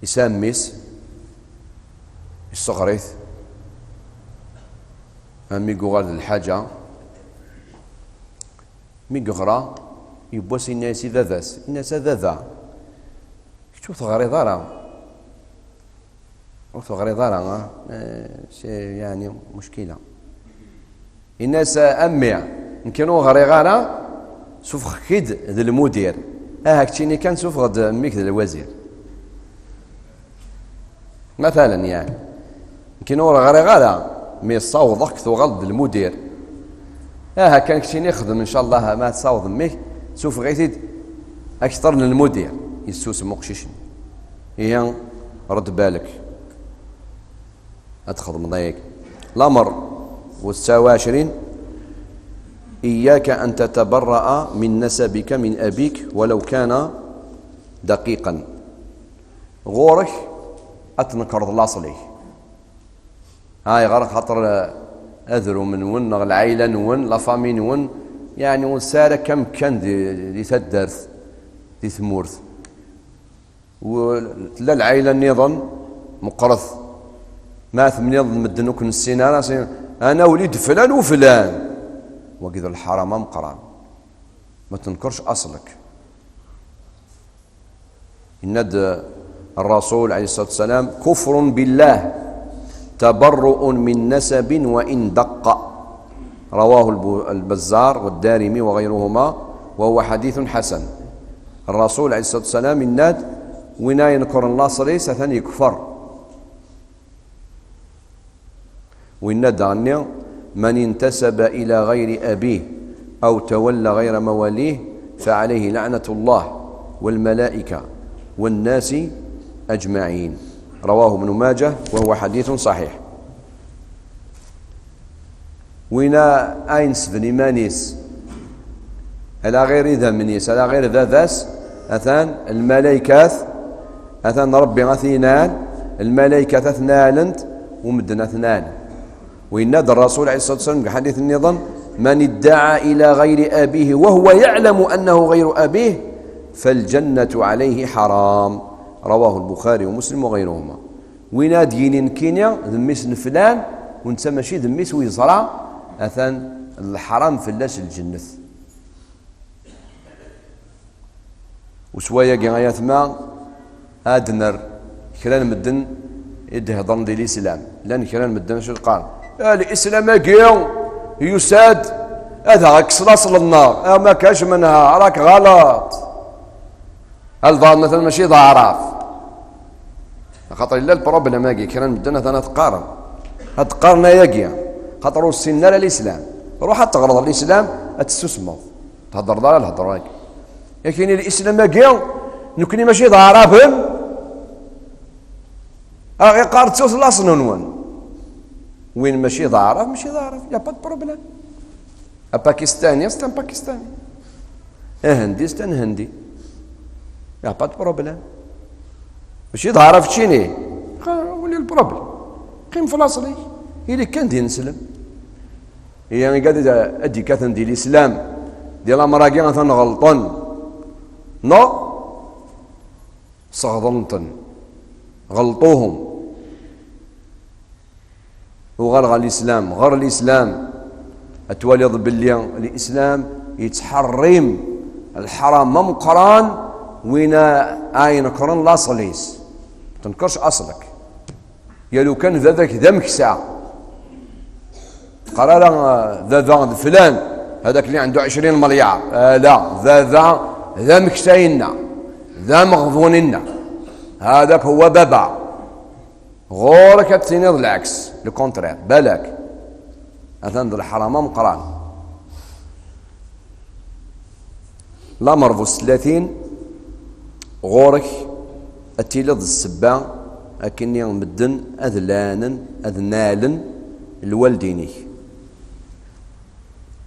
[SPEAKER 2] يساميس الصغريث امي قوغال الحاجه مي قغرا يبواس الناس ذاذاس الناس ذاذا شو ثغري ضرا وثغري ضرا يعني مشكله الناس امي نكونوا غري غانا سوف كيد ذا المدير هاكتيني كان سوف غد ميك ذا الوزير مثلا يعني يمكن ورا غير غالا مي صوضك ثوغلد المدير كان كشيني يخدم ان شاء الله ما تصاوض ميك سوف غيتيد اكثر من المدير يسوس مقششن هي رد بالك اتخدم ضيق الامر والسواشرين اياك ان تتبرأ من نسبك من ابيك ولو كان دقيقا غورك اتنكر الاصلي هاي غير خاطر اذرو من ون العائله نون لا فامي نون يعني وساره كم كان دي تدرث دي ثمورث ولا العائله النظام مقرث ما ثمني مدنوك السنان انا وليد فلان وفلان وكذا الحرام مقران ما تنكرش اصلك الند الرسول عليه الصلاة والسلام كفر بالله تبرؤ من نسب وإن دق رواه البزار والدارمي وغيرهما وهو حديث حسن الرسول عليه الصلاة والسلام الناد ونا ينكر الناصري ستن يكفر والند عني من انتسب إلى غير أبيه أو تولى غير مواليه فعليه لعنة الله والملائكة والناس أجمعين رواه ابن ماجه وهو حديث صحيح وينا أينس بن مانيس على غير ذا منيس على غير ذا ذاس أثان الملائكات أثان ربي أثنان الملائكة أثنان ومدن أثنان وينادى الرسول عليه الصلاة والسلام بحديث النظام من ادعى إلى غير أبيه وهو يعلم أنه غير أبيه فالجنة عليه حرام رواه البخاري ومسلم وغيرهما وينادين كينيا ذميس فلان وانت ماشي ذميس ويزرع أثان الحرام في اللاس الجنة وشوية قرايات ما أدنر كلان مدن يدهضن دي الإسلام لأن كلان مدن شو قال الإسلام أجيو يساد هذا راك صلاص للنار ما كاش منها راك غلط الظاهر مثلا ماشي ضعراف خاطر الا البروبليم هاكي كان مدنا ثنا تقارن هاد قارنا ياكيا خاطر السنه للاسلام روح تغرض الاسلام تستسمض تهضر ضال الهضره هاك لكن الاسلام هاكيا نكوني ماشي ضعرافهم غير قارت سوس لاصنون وين ماشي ضعراف ماشي ضعراف يا با بروبليم باكستاني ستان باكستاني هندي ستان هندي يا با بروبليم ماشي ظهر في تشيني ولي البروبليم قيم في الاصلي إلا كان دين نسلم هي قاعد ادي كاثن ديال الاسلام ديال امراكي غادي غلطن نو صغضنتن غلطوهم وغلغ الاسلام غير الاسلام اتولي باللي الاسلام يتحرم الحرام مقران وين اين قرن لا صليس تنكرش اصلك يا لو كان ذاك ذا مكسع قرار ذا فلان هذاك اللي عنده 20 مليار لا ذا مكساينا ذا مغضوننا هذاك هو بابا غورك تنيض العكس لو كونترير بالك اذن الحرام مقران لا مرفوس 30 غورك اتيلض السبا اكني مدن اذلانا اذنالن الوالديني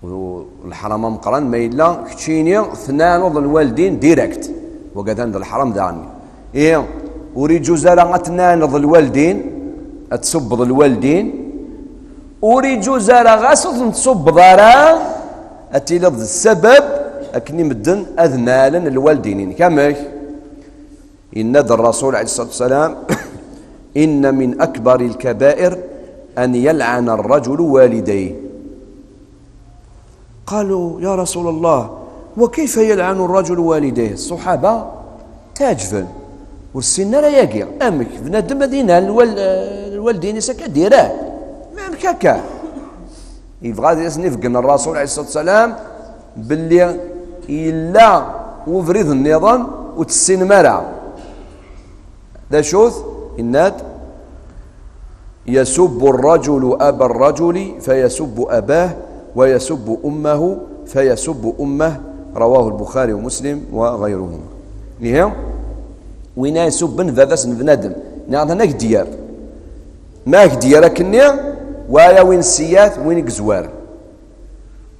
[SPEAKER 2] والحرام مقران ما الا كتشيني اثنان الوالدين ديريكت وقد عند الحرام دعني ايه اريد جزالا اثنان الوالدين اتسب الوالدين اريد جزالا غاسل تصب ضرا اتيلض السبب اكني مدن اذنالا الوالدين كما إن الرسول عليه الصلاة والسلام إن من أكبر الكبائر أن يلعن الرجل والديه. قالوا يا رسول الله وكيف يلعن الرجل والديه؟ الصحابة تاجفل والسن لا يقير أمك بنادم مدينة الوالدين سكا ديراه ما مكاكا يبغى يسنفقن الرسول عليه الصلاة والسلام باللي إلا وفريض النظام وتسين مرة ذا شوث الناد يسب الرجل أبا الرجل فيسب أباه ويسب أمه فيسب أمه رواه البخاري ومسلم وغيرهما. نعم وين يسب ذا بنادم نعم هناك ديار ماك ديارك النيا ويا وين سيات وين كزوار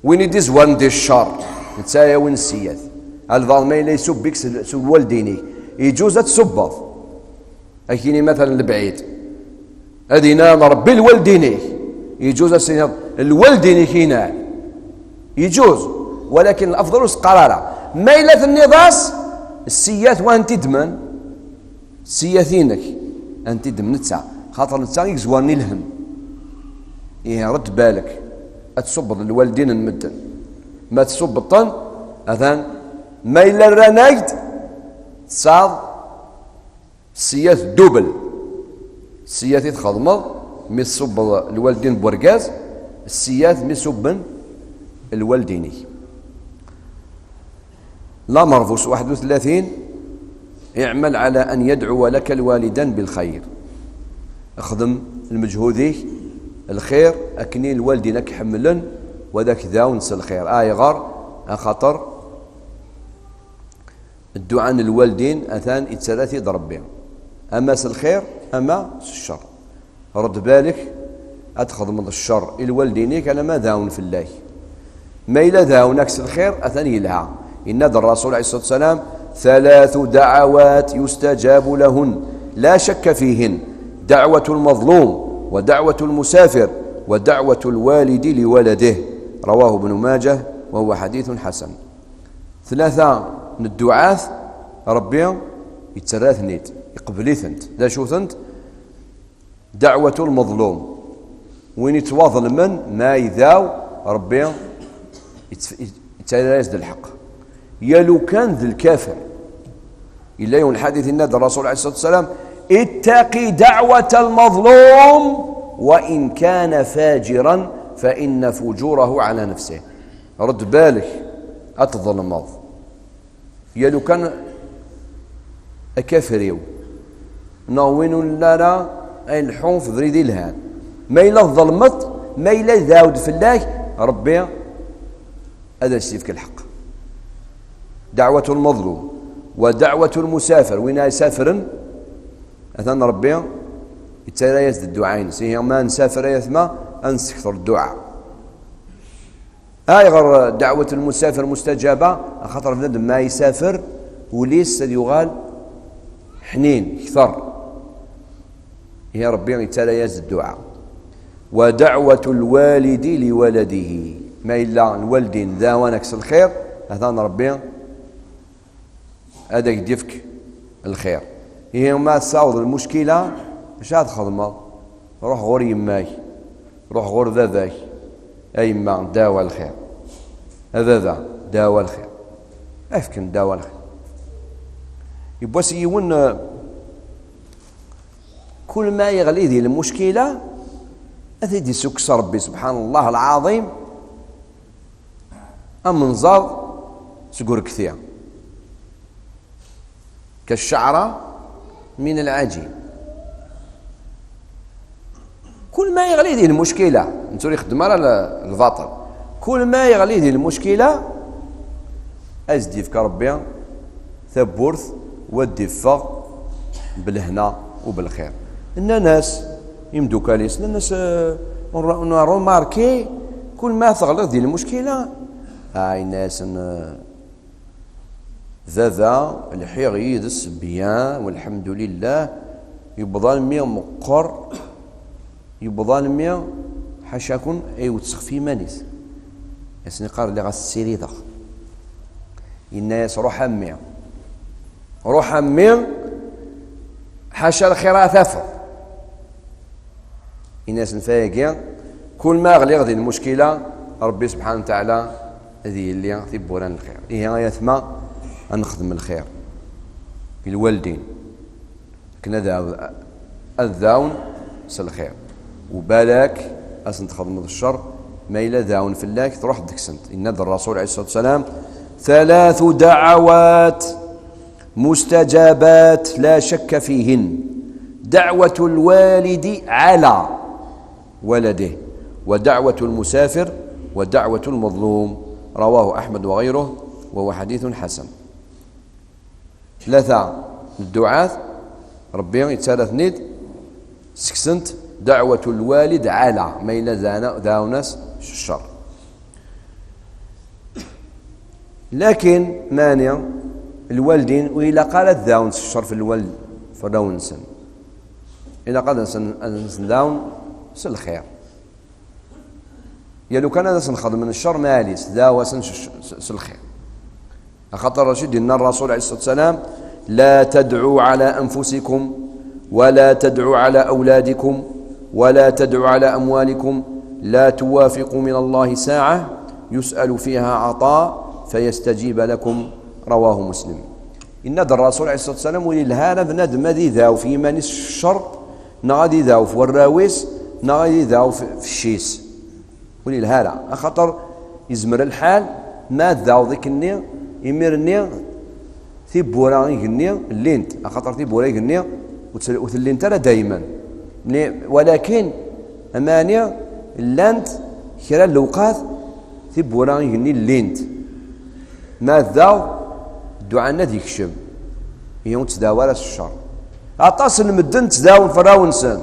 [SPEAKER 2] وين يدي زوار ندير الشر نتايا وين السيات الظالم لا يسب بك سب والديني يجوز تسبض أكيني مثلا البعيد أدينا ربي الوالديني يجوز الوالديني كينا يجوز ولكن الأفضل قرارة ما إلا النضاس السيات وأنت تدمن سياثينك أنت تدمن نتسع خاطر نتسع يزواني الهم إيه رد بالك أتصب الوالدين المدن ما تصب الطن أذان ما إلا الرنايد تصاد السياث دوبل السياث يتخضمض مي تصب الوالدين بورقاز السياث مي صبن الوالديني. لا مرفوس 31 اعمل على أن يدعو لك الوالدان بالخير اخدم المجهودي الخير أكني الوالدين حملا وذاك ذا ونس الخير غار خاطر الدعاء للوالدين أثان الثلاثي ضرب بهم أما الخير أما الشر رد بالك أتخذ من الشر الوالدين كان ما ذاون في الله ما إلا ذاون أكس الخير أثان يلها إن الرسول عليه الصلاة والسلام 3 دعوات يستجاب لهن لا شك فيهن دعوة المظلوم ودعوة المسافر ودعوة الوالد لولده رواه ابن ماجه وهو حديث حسن. 3 من الدعاة ربي يتسراث نيت يقبليث انت لا شو ثنت دعوة المظلوم وين يتواظل من ما يذاو ربي يتسراث الحق يلو كان ذي الكافر إلا يوم الحديث النادى الرسول عليه الصلاة والسلام اتقي دعوة المظلوم وإن كان فاجرا فإن فجوره على نفسه. رد بالك أتظلم يلو كان أكافر يو نوين لنا أي الحون في ذريدي الهان ما إلا ظلمت ما إلا ذاود في الله ربي هذا الشيء الحق. دعوة المظلوم ودعوة المسافر وين يسافر أثنى ربي يتسارى يزد الدعاء سيه ما نسافر يثمى أنسكثر الدعاء غير دعوة المسافر مستجابة خاطر بنادم ما يسافر وليس يغال حنين كثر، يا ربي يتالى يزد الدعاء. ودعوة الوالد لولده، ما إلا الوالدين داوانك الخير هذا ربي هذاك يديفك الخير. هي ما تصاوض المشكلة اش هاد خدمة، روح غور يماك، روح غور باباك، اي ما داوى الخير، هذا داوى الخير، افكن داوى الخير. يبغى سيون كل ما يغلي ذي المشكلة أثيدي سكس ربي سبحان الله العظيم أمنظر سقور كثير كالشعرة من العجين. كل ما يغلي ذي المشكلة نتوري خدمة على الباطل، كل ما يغلي ذي المشكلة أزدي في ربي ثبورث والدفة بالهنا وبالخير. إن ناس يمدو كاليس الناس نروماركي كل ما ثغلط ديال المشكلة هاي ناس ذا الحيغ يدس بيان والحمد لله يبضان مية مقر يبضان مية حاشاكن اي وتسخفي مانيس يسني قار اللي غاسيري ذا الناس روح امي حاشا الخير ثافر الناس نفايقين كل ما غلي غدي المشكله ربي سبحانه وتعالى هذه اللي تبوران الخير. هي يثما نخدم الخير الوالدين كنا الذاون الخير وبالك اسن تخدم الشر ما إلا ذاون في الله تروح دكسنت. إن الرسول عليه الصلاه والسلام 3 دعوات مستجابات لا شك فيهن: دعوة الوالد على ولده، ودعوة المسافر، ودعوة المظلوم. رواه أحمد وغيره وهو حديث حسن. 3 الدعاة ربي يتسالث نيد سكسنت دعوة الوالد على ما إلا داوناس الشر. لكن مانع الوالدين وإلا قالت داون الشر في الوالد فداون سن إلا قال انسن داون سن الخير يا لو كان هذا سنخدم من الشر ماليس داوى سن الخير. خاطر رشيد إن الرسول عليه الصلاة والسلام: لا تدعوا على أنفسكم ولا تدعوا على أولادكم ولا تدعوا على أموالكم لا توافقوا من الله ساعة يسأل فيها عطاء فيستجيب لكم. رواه مسلم. إن الرسول عليه الصلاة والسلام وللهانا بنادم ذي ذاو في مانيس الشر نغادي ذاو في الراويس نغادي ذاو في الشيس وللهانا خاطر يزمر الحال ما ذاو ذيك النية يميرني ثي بورا يغني اللينت خاطر ثي بورا يغني وثلينت راه دائما ولكن امانيا اللانت كرا الاوقات ثي بورا يغني اللينت ما ذاو الدعاء النادي يكشم يوم تداول الشر عطاس المدن تداول فراونسن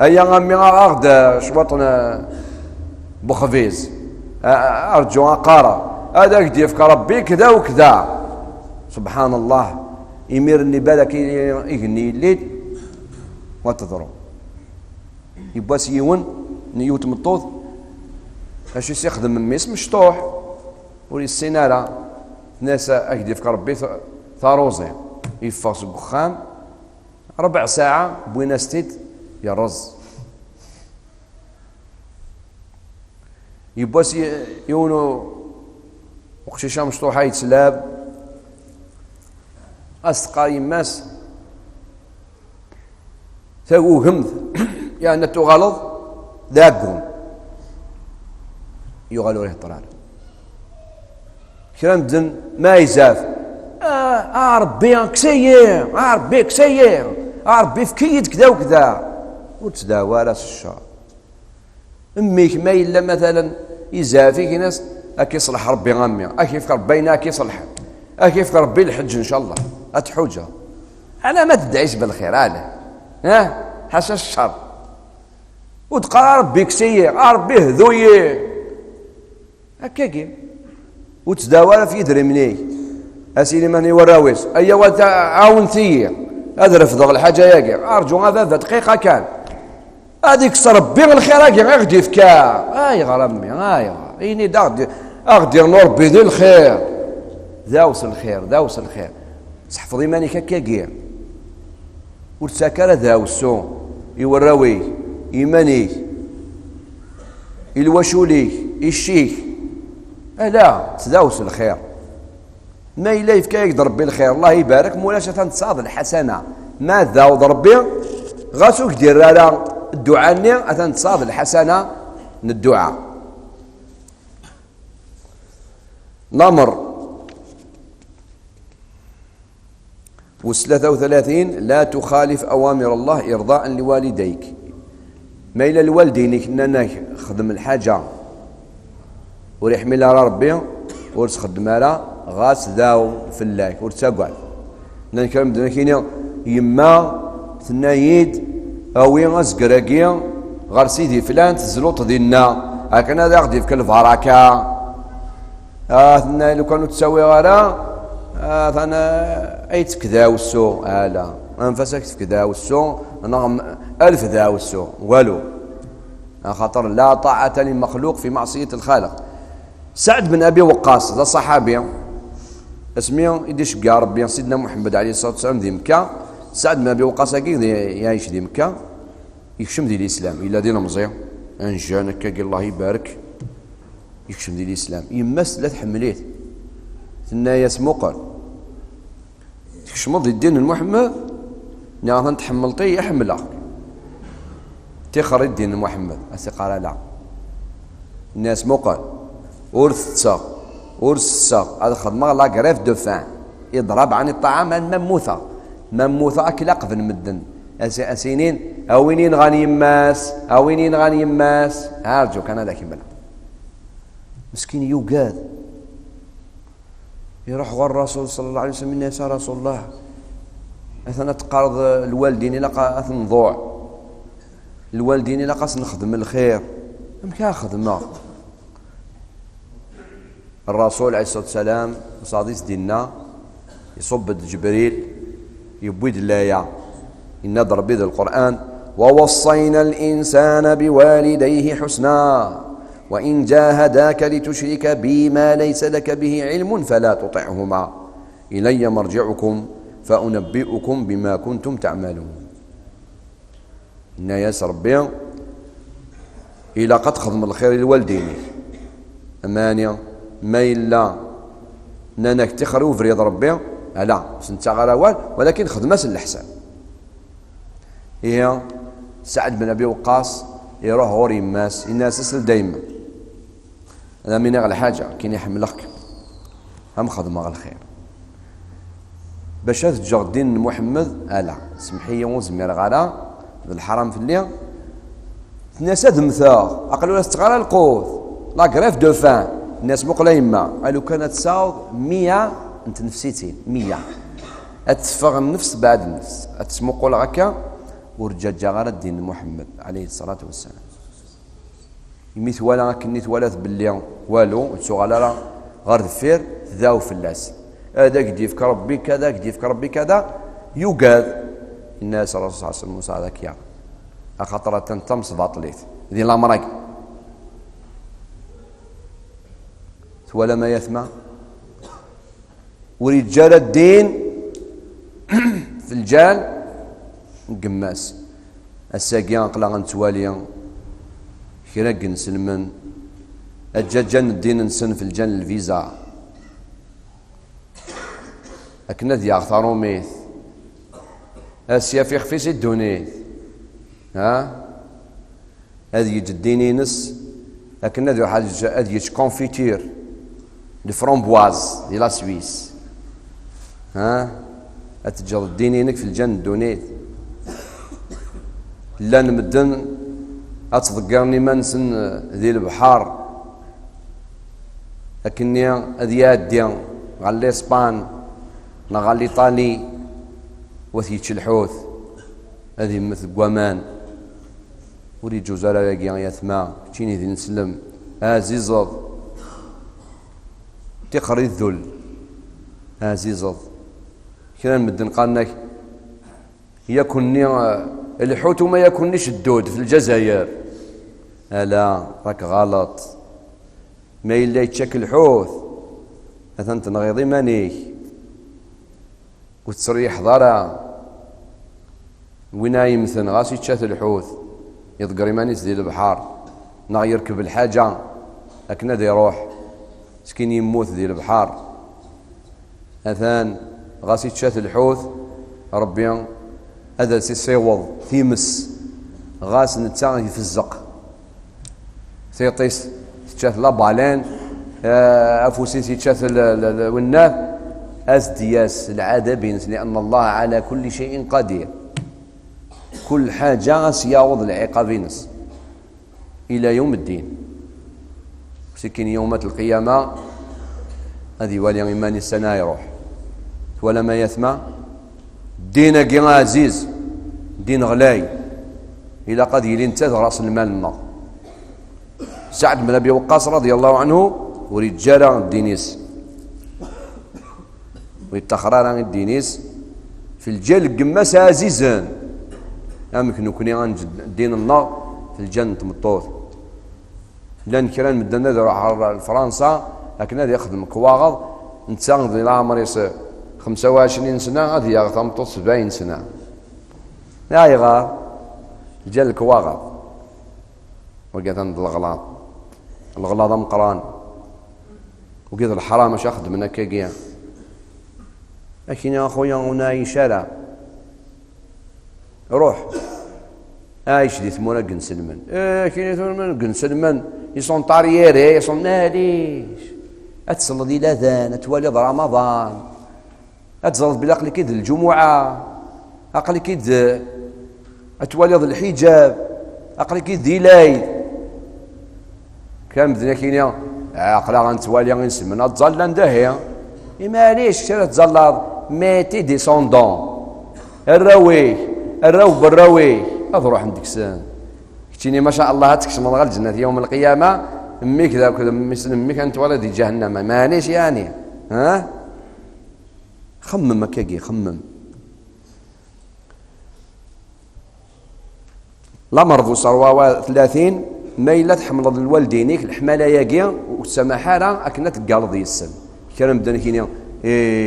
[SPEAKER 2] هيا غامي غاغد شوطنا بوخفيز ارجو قارا هذاك ديفك ربي كذا وكذا سبحان الله يميرني بالك يغني الليل وتضرب يبقى سيون نيوت مطوط اش يستخدم من ميس مشطوح ولي السينارة ناس اكدي في ربي ثاروزي يفاس الدخان 4 ساعة بوينا ستيت يرز يبقى يونو وقتيشا مشطوحة يتسلاب أستقى يماس ثاو همث يعني تغلظ ذاقون يغالوا له الطرار كلام دن ما يزاف ربي كسير ربي كسير ربي فكيد كذا وكذا وتداوى راس الشر. اميك ما إلا مثلا يزافيك ناس اكي صلح ربي غامي اكي فكر بينا اكي صلح اكي فكر ربي الحج ان شاء الله اتحوجه على ما تدعيش بالخير على حاشا الشر وتقرا ربي كسير ربي هذوي هكاكي وتداول في درمني اسيلي ماني وراويس ايوا عاون ثير هذا رفض الحاجة ياكي أرجو هذا دقيقة كان هذيك ربي الخير ياكي غير فكا أي غرمي إني أغدير نور بيدي الخير داوس الخير تحفظ إيمانك هكاكي ورتساكر داوسو يوراوي إيماني الوشولي الشيخ لا تداوس الخير ما إلا يفكا يقدر ربي الخير الله يبارك مولاش تصاد الحسنة ما داود ربي غاسوك دير على الدعاء ني تصاد الحسنة من الدعاء. نمر 33 لا تخالف أوامر الله إرضاء لوالديك ما إلا الوالدينك إننا خدم الحاجة وريحملها ربي ورتخدمها لا غاس داو في الله ورتقعد نكرم بدنا كاين يما ثنايد اوي غزكراكي غير سيدي فلان تزلوط ديالنا هكذا غادي في الفراكه ثنا لو كانوا تساوي غير انا ايت كذا والسو لا انفسك كذا والسو انا 1000 ذا والسو والو خاطر لا طاعة للمخلوق في معصية الخالق. سعد بن أبي وقاص هذا صحابي اسمه يديش كاع ربي سيدنا محمد عليه الصلاة والسلام ذي مكة. سعد بن أبي وقاص كي يعيش ذي مكة يكشم ذي الإسلام إلا دينا مزيان أنجان كي الله يبارك يكشم ذي الإسلام يمس لا تحمليه ثنايا سموقر تكشم ذي الدين المحمد نعم تحملتي يحملها تخرج الدين محمد قال لا الناس مقال ورثة هذا خدمة لا غريف دو فان يضرب عن الطعام المموثة أكل أقفل مدن أسينين أوينين غاني يماس أرجو كان هذا كمل مسكين يوقاد يروح غير الرسول صلى الله عليه وسلم الناس رسول الله أثناء تقارض الوالدين لقى أثن ضوع الوالدين لا قاس نخدم الخير مكا خدمه الرسول عليه الصلاه والسلام صاديس ديننا يصب جبريل يبويد الآية إن ضرب القرآن ووصينا الإنسان بوالديه حسنا وإن جاهداك لتشرك بي ما ليس لك به علم فلا تطعهما إلي مرجعكم فأنبئكم بما كنتم تعملون. الناس ربي إلا قد خدم الخير للوالدين أمانية ما إلا نانك تخرو في رياض ربي لا سنتا غير ولكن خدمة الأحسن هي سعد بن أبي وقاص يروح غور يماس الناس يسأل دايما هذا من أغلى حاجة كين يحملك هم خدمة غير الخير باش تجر الدين محمد لا سمحية وزمير غالا الحرام في الليل الناس دمثا اقل ولا استغرا القوت لا غريف دو فان الناس مقلا يما قالوا كانت تساوض 100 انت نفسيتين 100 اتفق النفس بعد النفس اتسمقوا هكا ورجع غير الدين محمد عليه الصلاه والسلام يميت ولا كنيت ولا باللي والو تسوغالا غير دفير ذاو في اللاس هذاك ديفك ربي كذا ديفك ربي كذا يوقاد الناس الرسول صلى الله عليه وسلم موسى هذاك يا خاطر تنتمس باطليت ذي الامراك ولا ما يثمى ورجال الدين في الجال قماس الساقيان قلا نتواليا كراك نسلمن الجان الدين نسن في الجان الفيزا اكنا ذي اغثارو ميث اسيا في خفيس الدونيت هذه يجديني نس لكن هذه حاجه هذه كونفيتير دي فرامبواز دي لا سويس اتجر دينينك في الجنة دونيت لا نمدن اتذكرني منسن ذي البحار لكني هذه اديا غالي اسبان غالي ايطالي وثيتش الحوث هذه مثل قوامان وري جوزالا لاقي يثما تشيني ذي نسلم زيزض تقري الذل زيزض كنا نمدن قالناك يكنني الحوت وما يكننيش الدود في الجزائر. لا راك غلط، ما إلا يتشكل الحوت مثلا تنغيضي مانيك وتسريح ضرع وين يمثل غاس يتشات الحوت يضقر مانيس ديال البحر نا يركب الحاجة لكن هذا يروح سكين يموت ديال البحر أثان غاس يتشات الحوت ربي هذا سيصيوض ثيمس غاس نتا يفزق سيطيس تشات لا بالين افوسيس يتشات والناف دياس العاده بينس لان الله على كل شيء قدير. كل حاجه سيعوض العقاب بينس الى يوم الدين. سكين يومات القيامه هذه ولي ايمان السنه يروح ولا ما يثمى دينك يا عزيز دين غلاي الى قد يلنتز راس المال النار. سعد بن ابي وقاص رضي الله عنه ورجال الدينيس ويتخرار الدينيس في الجل قماس عزيزان يمكن كوني عن دين النار في الجنة مطوط لان كران مدنا يروح لفرنسا لكن هذا يخدم كواغض نتساغض الى عمر 25 سنه هذه يغطى 70 سنه لا يغار جا الكواغض وقعت عند الغلاط مقران وقيت الحرام اش اخذ من هكاكيا لكن يا اخويا هنا شارع روح عايش دي ثمونا قن سلمان كاين ثمونا قن سلمان يصون طارييري يصون ناديش اتصل دي الاذان اتوالي رمضان اتزلط بالاقل كيد الجمعه اقل كيد اتوالي الحجاب اقل كيد دي ليل كان بدنا كاين عقلا غنتوالي غنسمنا تظل ندهيا معليش كثير تظل ميتي ديسوندون الروي بالروي اضروح عندك سان كتيني ما شاء الله تكشم الله الجنه يوم القيامه امك ذاك مثل امك انت ولد جهنم مانيش يعني ها خمم هكاكي خمم. لا مرض صروا 30 ميلة تحمل الوالدينيك الحمالة ياقيا والسماحة راه أكنا تقالض يسن كان بدنا كينيا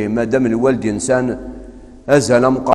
[SPEAKER 2] مادام الوالد إنسان أزال